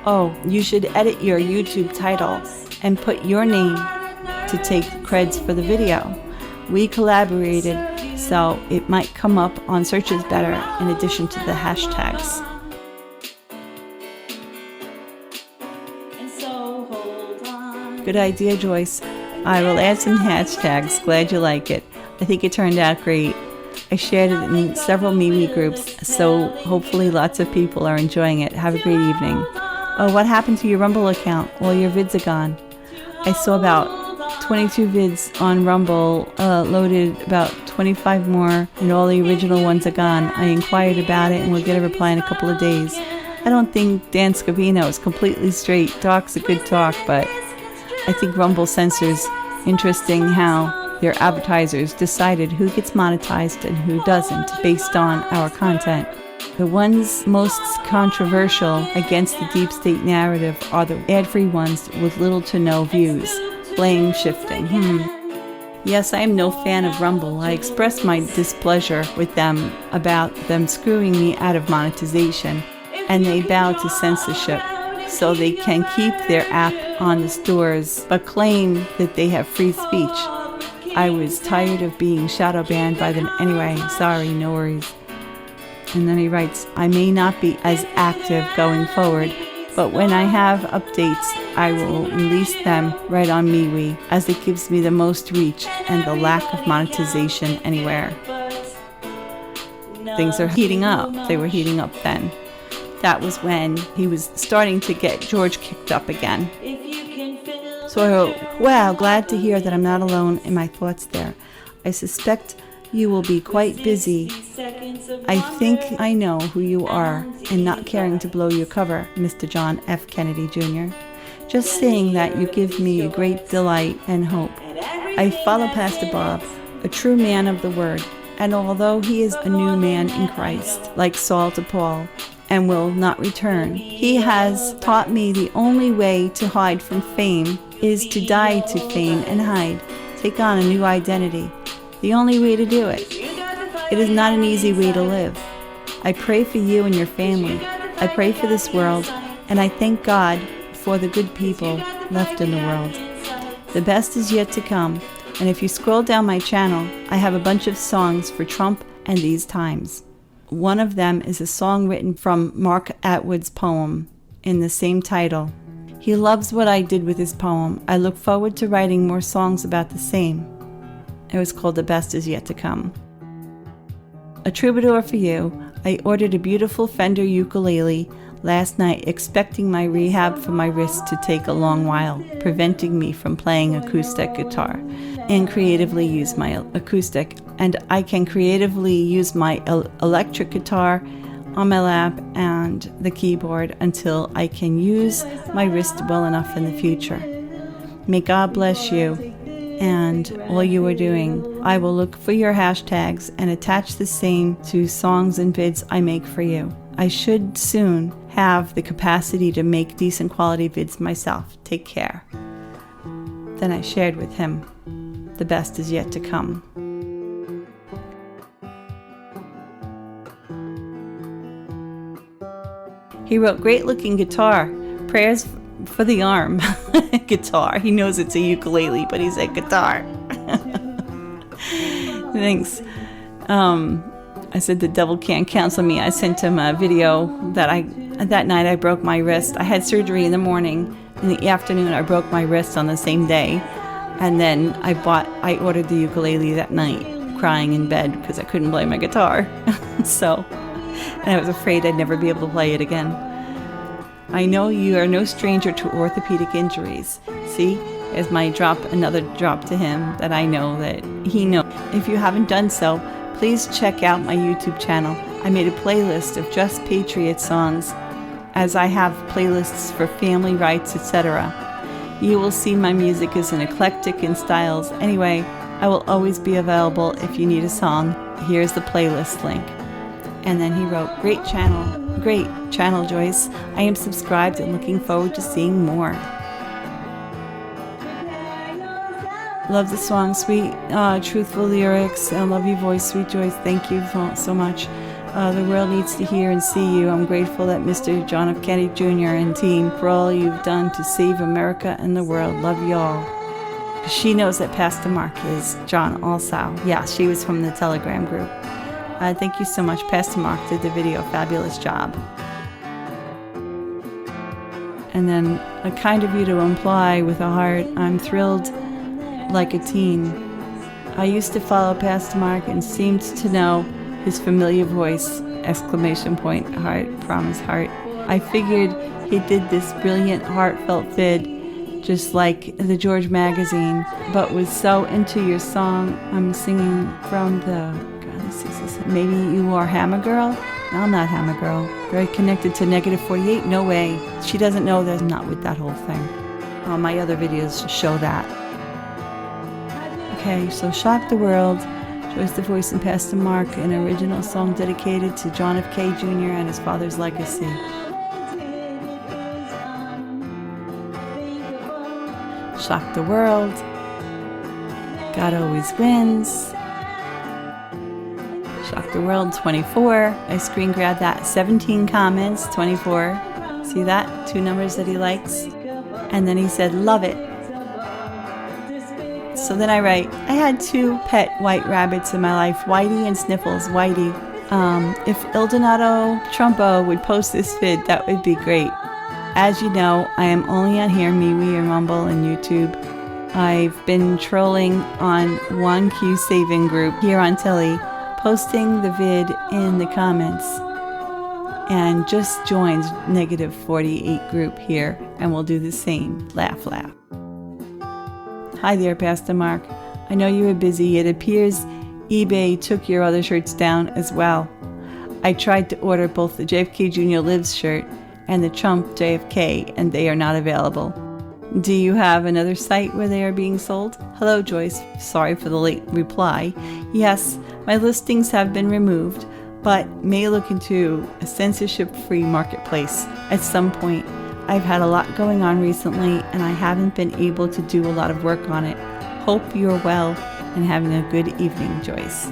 Oh, you should edit your YouTube title and put your name to take creds for the video. We collaborated, so it might come up on searches better in addition to the hashtags. Good idea, Joyce. I will add some hashtags. Glad you like it. I think it turned out great. I shared it in several MeWe groups, so hopefully lots of people are enjoying it. Have a great evening. Oh, what happened to your Rumble account? Well, your vids are gone. I saw about 22 vids on Rumble, loaded about 25 more, and all the original ones are gone. I inquired about it and will get a reply in a couple of days. I don't think Dan Scavino is completely straight. Talk's a good talk, but I think Rumble censors. Interesting how their advertisers decided who gets monetized and who doesn't based on our content. The ones most controversial against the deep state narrative are the ad-free ones with little to no views. Blame shifting. Yes, I am no fan of Rumble. I expressed my displeasure with them about them screwing me out of monetization, and they bowed to censorship so they can keep their app on the stores but claim that they have free speech. I was tired of being shadow banned by them anyway. Sorry, no worries. And then he writes, I may not be as active going forward, but when I have updates, I will release them right on MeWe, as it gives me the most reach and the lack of monetization anywhere. Things are heating up. They were heating up then. That was when he was starting to get George kicked up again. So I wrote, wow, glad to hear that I'm not alone in my thoughts there. I suspect you will be quite busy. I think I know who you are and not caring to blow your cover, Mr. John F. Kennedy Jr. Just saying that you give me a great delight and hope. I follow Pastor Bob, a true man of the word, and although he is a new man in Christ, like Saul to Paul, and will not return, he has taught me the only way to hide from fame is to die to fame and hide, take on a new identity. The only way to do it. It is not an easy way to live. I pray for you and your family. I pray for this world, and I thank God for the good people left in the world. The best is yet to come, and if you scroll down my channel, I have a bunch of songs for Trump and these times. One of them is a song written from Mark Attwood's poem in the same title. He loves what I did with his poem. I look forward to writing more songs about the same. It was called The Best Is Yet to Come. A troubadour for you. I ordered a beautiful Fender ukulele last night, expecting my rehab for my wrist to take a long while, preventing me from playing acoustic guitar and creatively use my acoustic. And I can creatively use my electric guitar on my lap and the keyboard until I can use my wrist well enough in the future. May God bless you and all you are doing. I will look for your hashtags and attach the same to songs and vids I make for you. I should soon have the capacity to make decent quality vids myself. Take care. Then I shared with him, the best is yet to come. He wrote, great looking guitar. Prayers for the arm. Guitar. He knows it's a ukulele, but he said guitar. Thanks. I said the devil can't cancel me. I sent him a video that night I broke my wrist. I had surgery in the morning. In the afternoon, I broke my wrist on the same day. And then I ordered the ukulele that night, crying in bed because I couldn't play my guitar. And I was afraid I'd never be able to play it again. I know you are no stranger to orthopedic injuries. See, as my another drop to him that I know that he knows. If you haven't done so, please check out my YouTube channel. I made a playlist of just Patriot songs, as I have playlists for family rights, etc. You will see my music is an eclectic in styles. Anyway, I will always be available if you need a song. Here's the playlist link. And then he wrote, great channel, Joyce. I am subscribed and looking forward to seeing more. Love the song, sweet, truthful lyrics. I love your voice, sweet Joyce. Thank you so much. The world needs to hear and see you. I'm grateful that Mr. John F. Kennedy Jr. and team for all you've done to save America and the world. Love y'all. She knows that Pastor Mark is John also. Yeah, she was from the Telegram group. Thank you so much. Pastor Mark did the video. Fabulous job. And then a kind of you to imply with a heart, I'm thrilled like a teen. I used to follow Pastor Mark and seemed to know his familiar voice, exclamation point, heart, promise, heart. I figured he did this brilliant, heartfelt vid, just like the George magazine, but was so into your song. I'm singing from the, maybe you are Hammer Girl? No, I'm not Hammer Girl. Very connected to -48? No way. She doesn't know that I'm not with that whole thing. My other videos show that. Okay, so Shock the World, Joyce the Voice and Pastor Mark, an original song dedicated to John F. K. Jr. and his father's legacy. Shock the World, God Always Wins. Shock the World 24. I screen grabbed that. 17 comments, 24. See that? 2 numbers that he likes. And then he said, love it. So then I write, I had 2 pet white rabbits in my life, Whitey and Sniffles. Whitey. If Ildonato Trumpo would post this vid, that would be great. As you know, I am only on here, MeWe or Mumble and YouTube. I've been trolling on 1Q Saving group here on Tilly, posting the vid in the comments, and just joined negative 48 group here, and we'll do the same. Laugh, laugh. Hi there, Pastor Mark. I know you were busy. It appears eBay took your other shirts down as well. I tried to order both the JFK Jr. Lives shirt and the Trump JFK, and they are not available. Do you have another site where they are being sold? Hello, Joyce. Sorry for the late reply. Yes, my listings have been removed, but may look into a censorship-free marketplace at some point. I've had a lot going on recently, and I haven't been able to do a lot of work on it. Hope you're well and having a good evening, Joyce.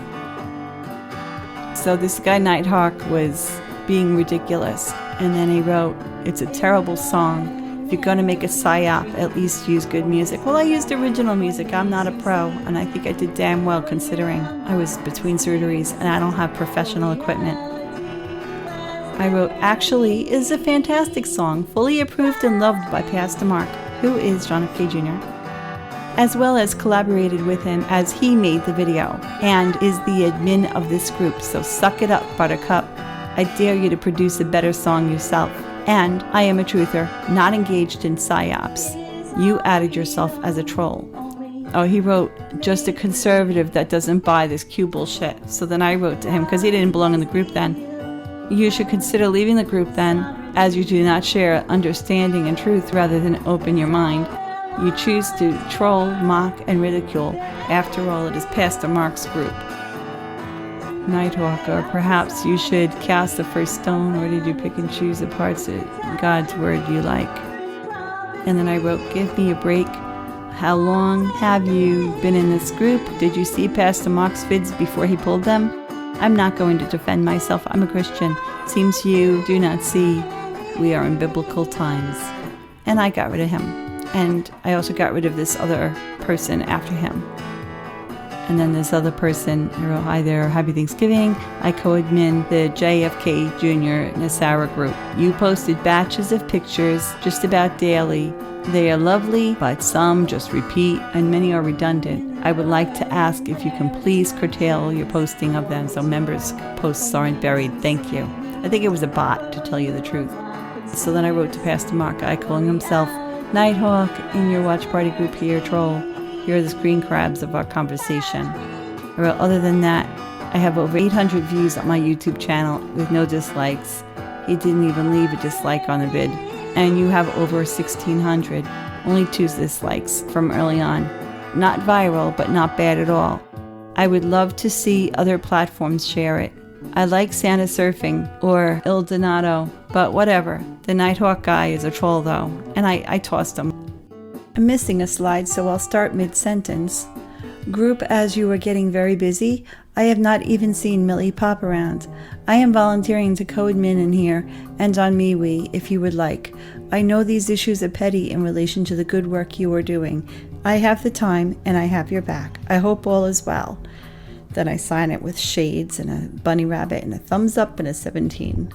So this guy Nighthawk was being ridiculous, and then he wrote, it's a terrible song. If you're going to make a psyop, at least use good music. Well, I used original music. I'm not a pro, and I think I did damn well considering I was between surgeries and I don't have professional equipment. I wrote, actually, it is a fantastic song, fully approved and loved by Pastor Mark, who is John F. K. Jr., as well as collaborated with him as he made the video, and is the admin of this group, so suck it up, Buttercup. I dare you to produce a better song yourself. And I am a truther, not engaged in psyops. You added yourself as a troll. Oh, he wrote, just a conservative that doesn't buy this Q bullshit. So then I wrote to him, because he didn't belong in the group then. You should consider leaving the group then, as you do not share understanding and truth rather than open your mind. You choose to troll, mock, and ridicule. After all, it is Pastor Mark's group. Nighthawk, or perhaps you should cast the first stone, or did you pick and choose the parts of God's word you like? And then I wrote, give me a break. How long have you been in this group? Did you see Pastor Mark's vids before he pulled them? I'm not going to defend myself. I'm a Christian. Seems you do not see we are in biblical times. And I got rid of him. And I also got rid of this other person after him. And then this other person, I wrote, hi there, happy Thanksgiving. I co-admin the JFK Jr. Nassara group. You posted batches of pictures just about daily. They are lovely, but some just repeat, and many are redundant. I would like to ask if you can please curtail your posting of them so members' posts aren't buried. Thank you. I think it was a bot, to tell you the truth. So then I wrote to Pastor Mark, I calling himself Nighthawk in your watch party group here, troll. Here are the screen grabs of our conversation. I wrote, other than that, I have over 800 views on my YouTube channel with no dislikes. He didn't even leave a dislike on the vid. And you have over 1,600. Only 2 dislikes from early on. Not viral, but not bad at all. I would love to see other platforms share it. I like Santa Surfing or Il Donato, but whatever. The Nighthawk guy is a troll though, and I tossed him. I'm missing a slide, so I'll start mid-sentence. Group, as you are getting very busy, I have not even seen Millie pop around. I am volunteering to co-admin in here and on MeWe if you would like. I know these issues are petty in relation to the good work you are doing. I have the time and I have your back. I hope all is well. Then I sign it with shades and a bunny rabbit and a thumbs up and a 17.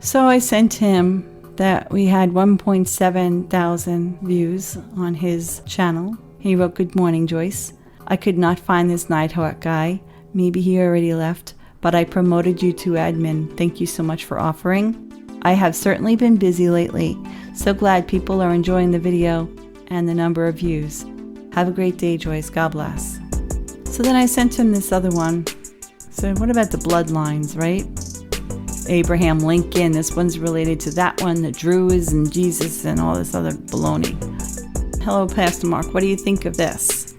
So I sent him that we had 1.7 thousand views on his channel. He wrote, good morning, Joyce. I could not find this Nighthawk guy. Maybe he already left, but I promoted you to admin. Thank you so much for offering. I have certainly been busy lately. So glad people are enjoying the video and the number of views. Have a great day, Joyce. God bless. So then I sent him this other one. So what about the bloodlines, right? Abraham Lincoln. This one's related to that one, the Druids and Jesus and all this other baloney. Hello, Pastor Mark. What do you think of this?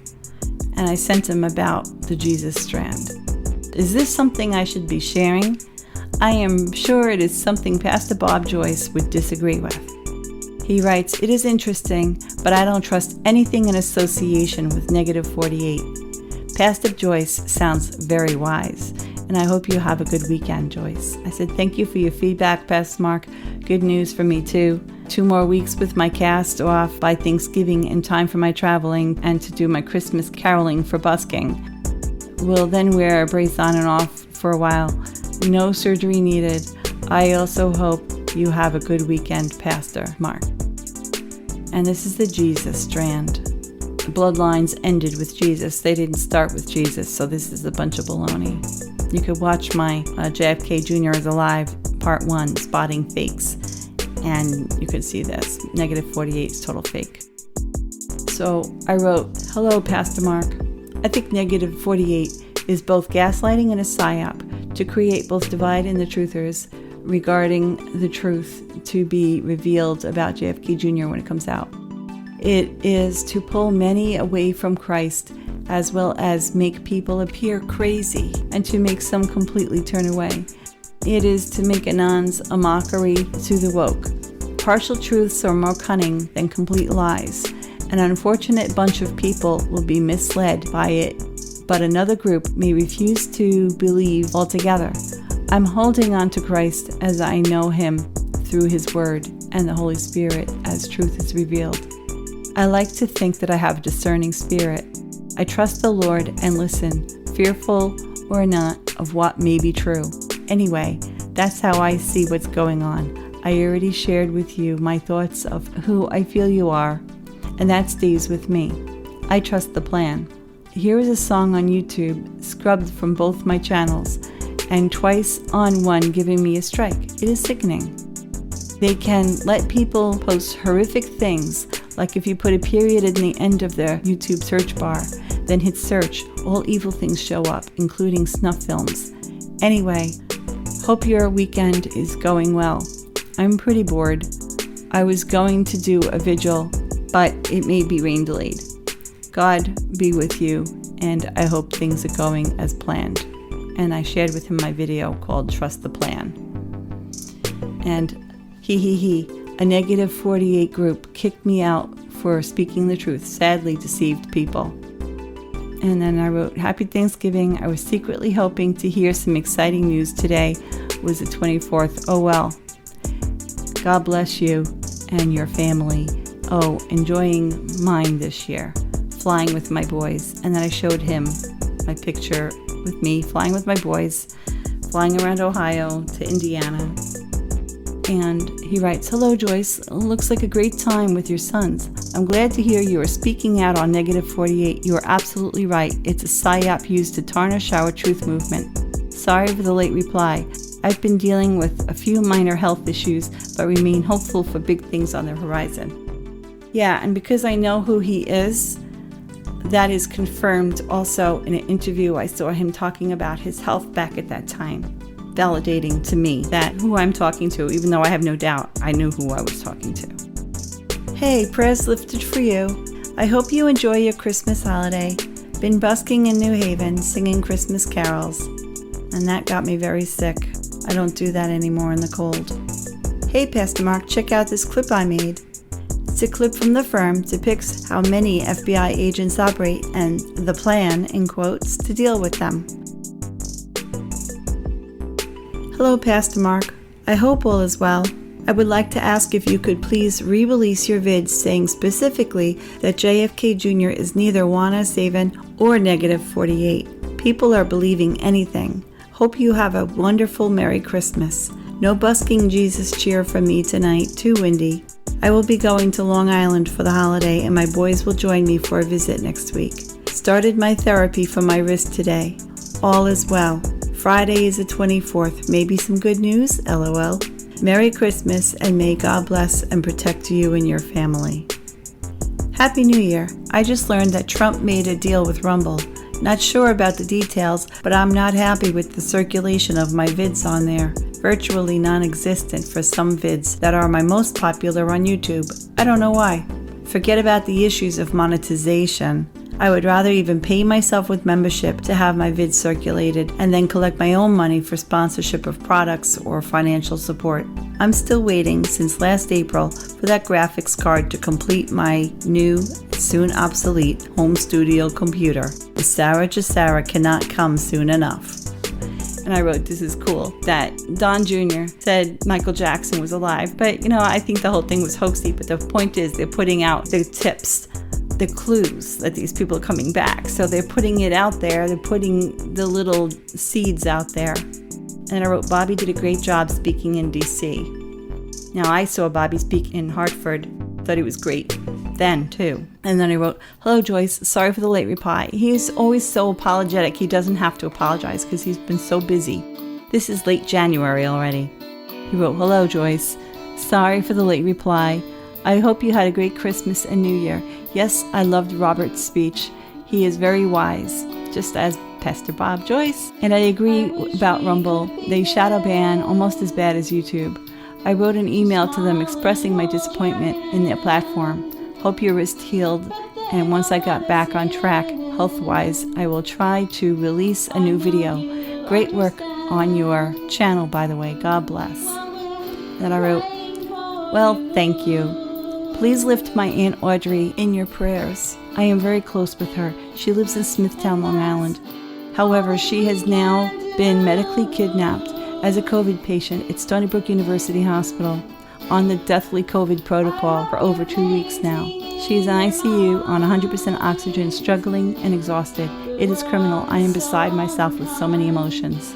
and I sent him about the Jesus strand. Is this something I should be sharing? I am sure it is something Pastor Bob Joyce would disagree with. He writes, it is interesting, but I don't trust anything in association with negative 48. Pastor Joyce sounds very wise, and I hope you have a good weekend, Joyce. I said, thank you for your feedback, Pastor Mark. Good news for me, too. 2 more weeks with my cast off by Thanksgiving in time for my traveling and to do my Christmas caroling for busking. We'll then wear a brace on and off for a while. No surgery needed. I also hope you have a good weekend, Pastor Mark. And this is the Jesus strand. The bloodlines ended with Jesus. They didn't start with Jesus, so this is a bunch of baloney. You could watch my JFK Jr. is Alive Part 1, Spotting Fakes, and you could see this. Negative 48 is total fake. So I wrote, hello, Pastor Mark. I think negative 48 is both gaslighting and a psyop to create both divide in the truthers regarding the truth to be revealed about JFK Jr. when it comes out. It is to pull many away from Christ, as well as make people appear crazy and to make some completely turn away. It is to make anons a mockery to the woke. Partial truths are more cunning than complete lies. An unfortunate bunch of people will be misled by it, but another group may refuse to believe altogether. I'm holding on to Christ as I know him through his word and the Holy Spirit as truth is revealed. I like to think that I have a discerning spirit. I trust the Lord and listen, fearful or not, of what may be true. Anyway, that's how I see what's going on. I already shared with you my thoughts of who I feel you are, and that stays with me. I trust the plan. Here is a song on YouTube, scrubbed from both my channels, and twice on one giving me a strike. It is sickening. They can let people post horrific things, like if you put a period in the end of their YouTube search bar, then hit search, all evil things show up, including snuff films. Anyway, hope your weekend is going well. I'm pretty bored. I was going to do a vigil, but it may be rain delayed. God be with you, and I hope things are going as planned. And I shared with him my video called Trust the Plan. And a negative 48 group kicked me out for speaking the truth, sadly deceived people. And then I wrote, Happy Thanksgiving. I was secretly hoping to hear some exciting news today. Was the 24th. Oh well. God bless you and your family. Oh, enjoying mine this year. Flying with my boys. And then I showed him my picture with me flying with my boys, flying around Ohio to Indiana. And he writes, Hello, Joyce. Looks like a great time with your sons. I'm glad to hear you are speaking out on negative 48. You are absolutely right. It's a psyop used to tarnish our truth movement. Sorry for the late reply. I've been dealing with a few minor health issues, but remain hopeful for big things on the horizon. Yeah, and because I know who he is, that is confirmed also in an interview. I saw him talking about his health back at that time, validating to me that who I'm talking to, even though I have no doubt I knew who I was talking to. Hey, prayers lifted for you. I hope you enjoy your Christmas holiday. Been busking in New Haven, singing Christmas carols. And that got me very sick. I don't do that anymore in the cold. Hey, Pastor Mark, check out this clip I made. It's a clip from the firm, depicts how many FBI agents operate and the plan, in quotes, to deal with them. Hello, Pastor Mark. I hope all is well. I would like to ask if you could please re-release your vids saying specifically that JFK Jr. is neither Juana Saban or negative 48. People are believing anything. Hope you have a wonderful Merry Christmas. No busking Jesus cheer from me tonight, too windy. I will be going to Long Island for the holiday and my boys will join me for a visit next week. Started my therapy for my wrist today. All is well. Friday is the 24th. Maybe some good news? LOL. Merry Christmas and may God bless and protect you and your family. Happy New Year. I just learned that Trump made a deal with Rumble. Not sure about the details, but I'm not happy with the circulation of my vids on there. Virtually non-existent for some vids that are my most popular on YouTube. I don't know why. Forget about the issues of monetization. I would rather even pay myself with membership to have my vids circulated and then collect my own money for sponsorship of products or financial support. I'm still waiting since last April for that graphics card to complete my new, soon obsolete, home studio computer. The Sarah Jacera cannot come soon enough. And I wrote, this is cool, that Don Jr. said Michael Jackson was alive. But, I think the whole thing was hoaxy. But the point is, they're putting out the tips, the clues that these people are coming back. So they're putting it out there. They're putting the little seeds out there. And I wrote, Bobby did a great job speaking in D.C. Now, I saw Bobby speak in Hartford. Thought he was great then, too. And then I wrote, hello, Joyce. Sorry for the late reply. He's always so apologetic. He doesn't have to apologize because he's been so busy. This is late January already. He wrote, hello, Joyce. Sorry for the late reply. I hope you had a great Christmas and New Year. Yes, I loved Robert's speech. He is very wise, just as Pastor Bob. Joyce. And I agree about Rumble. They shadow ban almost as bad as YouTube. I wrote an email to them expressing my disappointment in their platform. Hope your wrist healed, and once I got back on track, health-wise, I will try to release a new video. Great work on your channel, by the way. God bless. And I wrote, well, thank you. Please lift my Aunt Audrey in your prayers. I am very close with her. She lives in Smithtown, Long Island. However, she has now been medically kidnapped as a COVID patient at Stony Brook University Hospital on the deathly COVID protocol for over 2 weeks now. She is in ICU on 100% oxygen, struggling and exhausted. It is criminal. I am beside myself with so many emotions.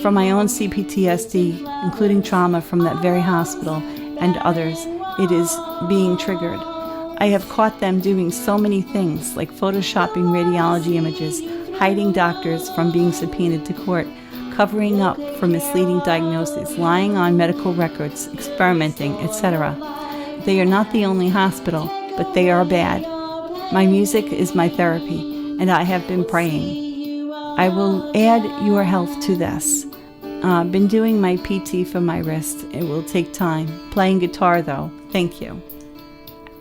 From my own CPTSD, including trauma from that very hospital and others, it is being triggered. I have caught them doing so many things, like photoshopping radiology images, hiding doctors from being subpoenaed to court, covering up for misleading diagnoses, lying on medical records, experimenting, etc. They are not the only hospital, but they are bad. My music is my therapy, and I have been praying. I will add your health to this. I've been doing my PT for my wrist. It will take time. Playing guitar, though. Thank you.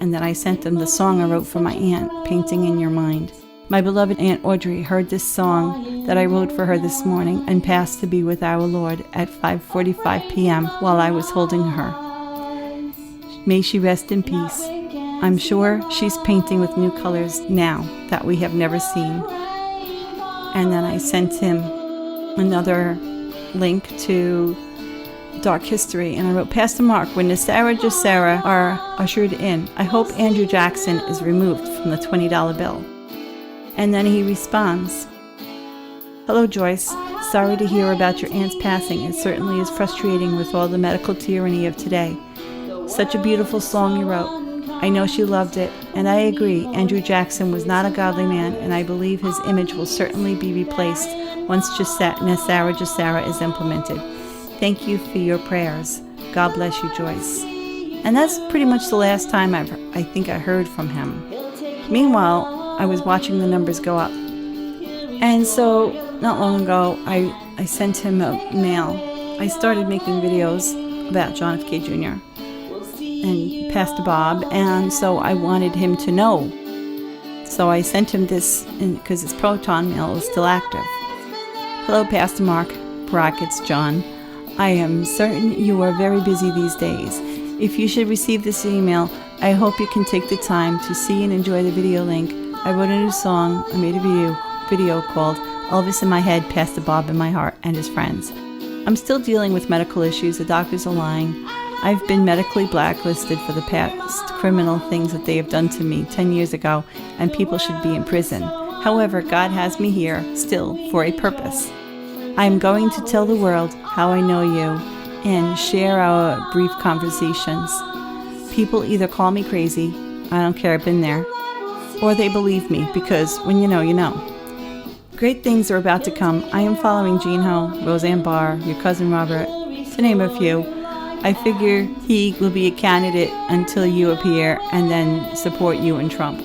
And then I sent them the song I wrote for my aunt, Painting in Your Mind. My beloved Aunt Audrey heard this song that I wrote for her this morning and passed to be with our Lord at 5:45 p.m. while I was holding her. May she rest in peace. I'm sure she's painting with new colors now that we have never seen. And then I sent him another link to Dark History, and I wrote, Pastor Mark, when the Sarah Jacera are ushered in, I hope Andrew Jackson is removed from the $20 bill. And then he responds, hello, Joyce. Sorry to hear about your aunt's passing. It certainly is frustrating with all the medical tyranny of today. Such a beautiful song you wrote. I know she loved it, and I agree. Andrew Jackson was not a godly man, and I believe his image will certainly be replaced once Sarah Jacera is implemented. Thank you for your prayers. God bless you, Joyce. And that's pretty much the last time I think I heard from him. Meanwhile, I was watching the numbers go up. And so, not long ago, I sent him a mail. I started making videos about John F. K. Jr. and Pastor Bob, and so I wanted him to know. So I sent him this, because his Proton mail is still active. Hello, Pastor Mark, brackets John. I am certain you are very busy these days. If you should receive this email, I hope you can take the time to see and enjoy the video link. I wrote a new song. I made a video called Elvis in My Head, Pastor Bob in My Heart, and His Friends. I'm still dealing with medical issues. The doctors are lying. I've been medically blacklisted for the past criminal things that they have done to me 10 years ago, and people should be in prison. However, God has me here still for a purpose. I am going to tell the world how I know you and share our brief conversations. People either call me crazy, I don't care, I've been there, or they believe me, because when you know, you know. Great things are about to come. I am following Gene Ho, Roseanne Barr, your cousin Robert, to name a few. I figure he will be a candidate until you appear and then support you and Trump.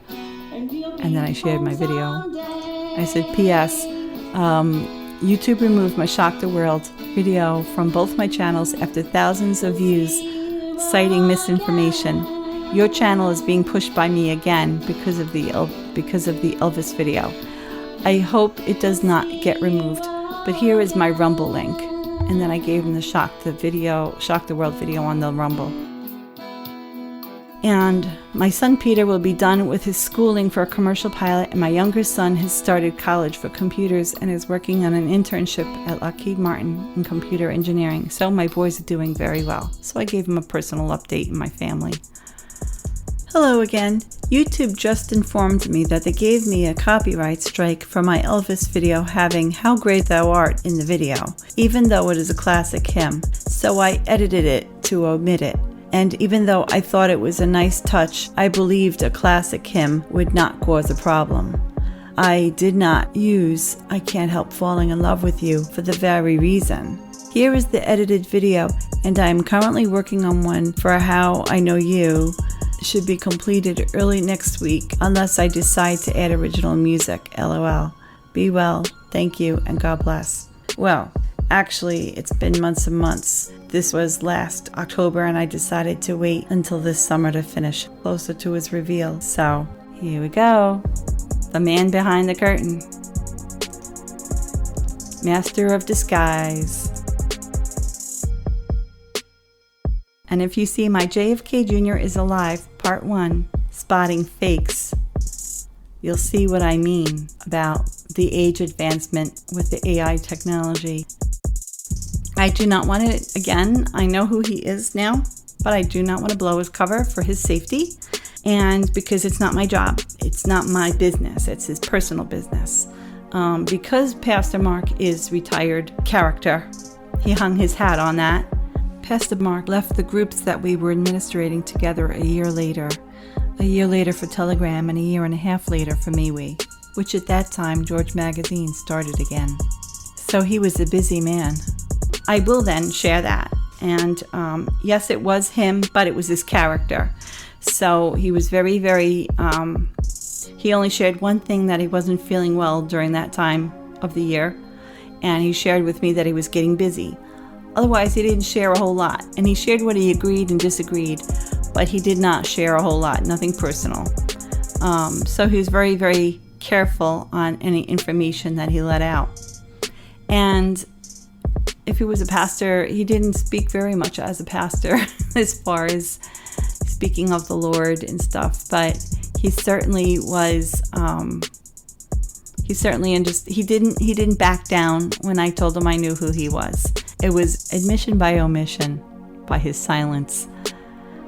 And then I shared my video. I said, P.S. YouTube removed my Shock the World video from both my channels after thousands of views citing misinformation. Your channel is being pushed by me again because of the Elvis video. I hope it does not get removed, but here is my Rumble link. And then I gave him the Shock the World video on the Rumble. And my son Peter will be done with his schooling for a commercial pilot, and my younger son has started college for computers and is working on an internship at Lockheed Martin in computer engineering. So my boys are doing very well. So I gave him a personal update in my family. Hello again. YouTube just informed me that they gave me a copyright strike for my Elvis video having How Great Thou Art in the video, even though it is a classic hymn. So I edited it to omit it. And even though I thought it was a nice touch, I believed a classic hymn would not cause a problem. I did not use I Can't Help Falling in Love with You for the very reason. Here is the edited video, and I am currently working on one for How I Know You. Should be completed early next week unless I decide to add original music, LOL. Be well, thank you, and God bless. Well, actually, it's been months and months. This was last October, and I decided to wait until this summer to finish, closer to his reveal. So, here we go. The man behind the curtain. Master of disguise. And if you see my JFK Jr. is Alive, Part 1, Spotting Fakes, you'll see what I mean about the age advancement with the AI technology. I do not want to, again, I know who he is now, but I do not want to blow his cover for his safety, and because it's not my job, it's not my business, it's his personal business. Because Pastor Mark is retired character, he hung his hat on that. Pastor Mark left the groups that we were administrating together a year later for Telegram, and a year and a half later for MeWe, which at that time George Magazine started again. So he was a busy man. I will then share that. And yes, it was him, but it was his character. So he was very, very, he only shared one thing, that he wasn't feeling well during that time of the year. And he shared with me that he was getting busy. Otherwise, he didn't share a whole lot. And he shared what he agreed and disagreed, but he did not share a whole lot, nothing personal. So he was very, very careful on any information that he let out. And if he was a pastor, he didn't speak very much as a pastor as far as speaking of the Lord and stuff, but he certainly was, he didn't back down when I told him I knew who he was. It was admission by omission, by his silence.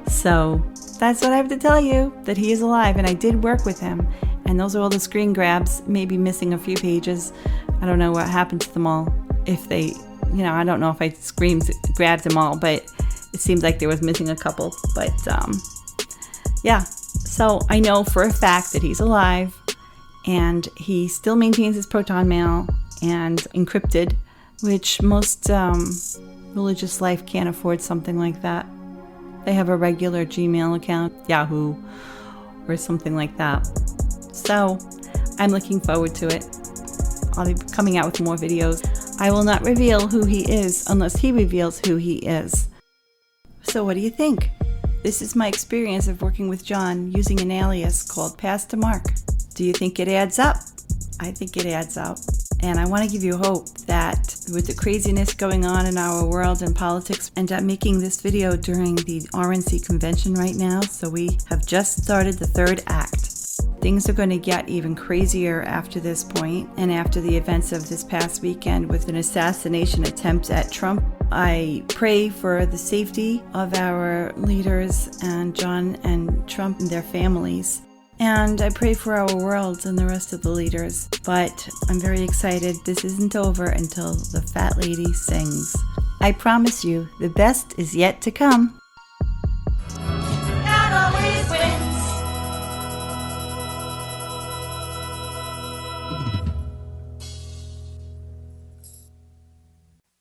So that's what I have to tell you, that he is alive, and I did work with him. And those are all the screen grabs, maybe missing a few pages. I don't know what happened to them all. If they, I don't know if I grabbed them all, but it seems like there was missing a couple. But yeah, so I know for a fact that he's alive, and he still maintains his Proton Mail and encrypted, which most religious life can't afford something like that. They have a regular Gmail account, Yahoo, or something like that. So I'm looking forward to it. I'll be coming out with more videos. I will not reveal who he is unless he reveals who he is. So what do you think? This is my experience of working with John using an alias called Pastor Mark. Do you think it adds up? I think it adds up. And I want to give you hope that with the craziness going on in our world and politics, and I'm making this video during the RNC convention right now, so we have just started the third act. Things are going to get even crazier after this point, and after the events of this past weekend with an assassination attempt at Trump. I pray for the safety of our leaders and John and Trump and their families. And I pray for our world and the rest of the leaders. But I'm very excited. This isn't over until the fat lady sings. I promise you, the best is yet to come.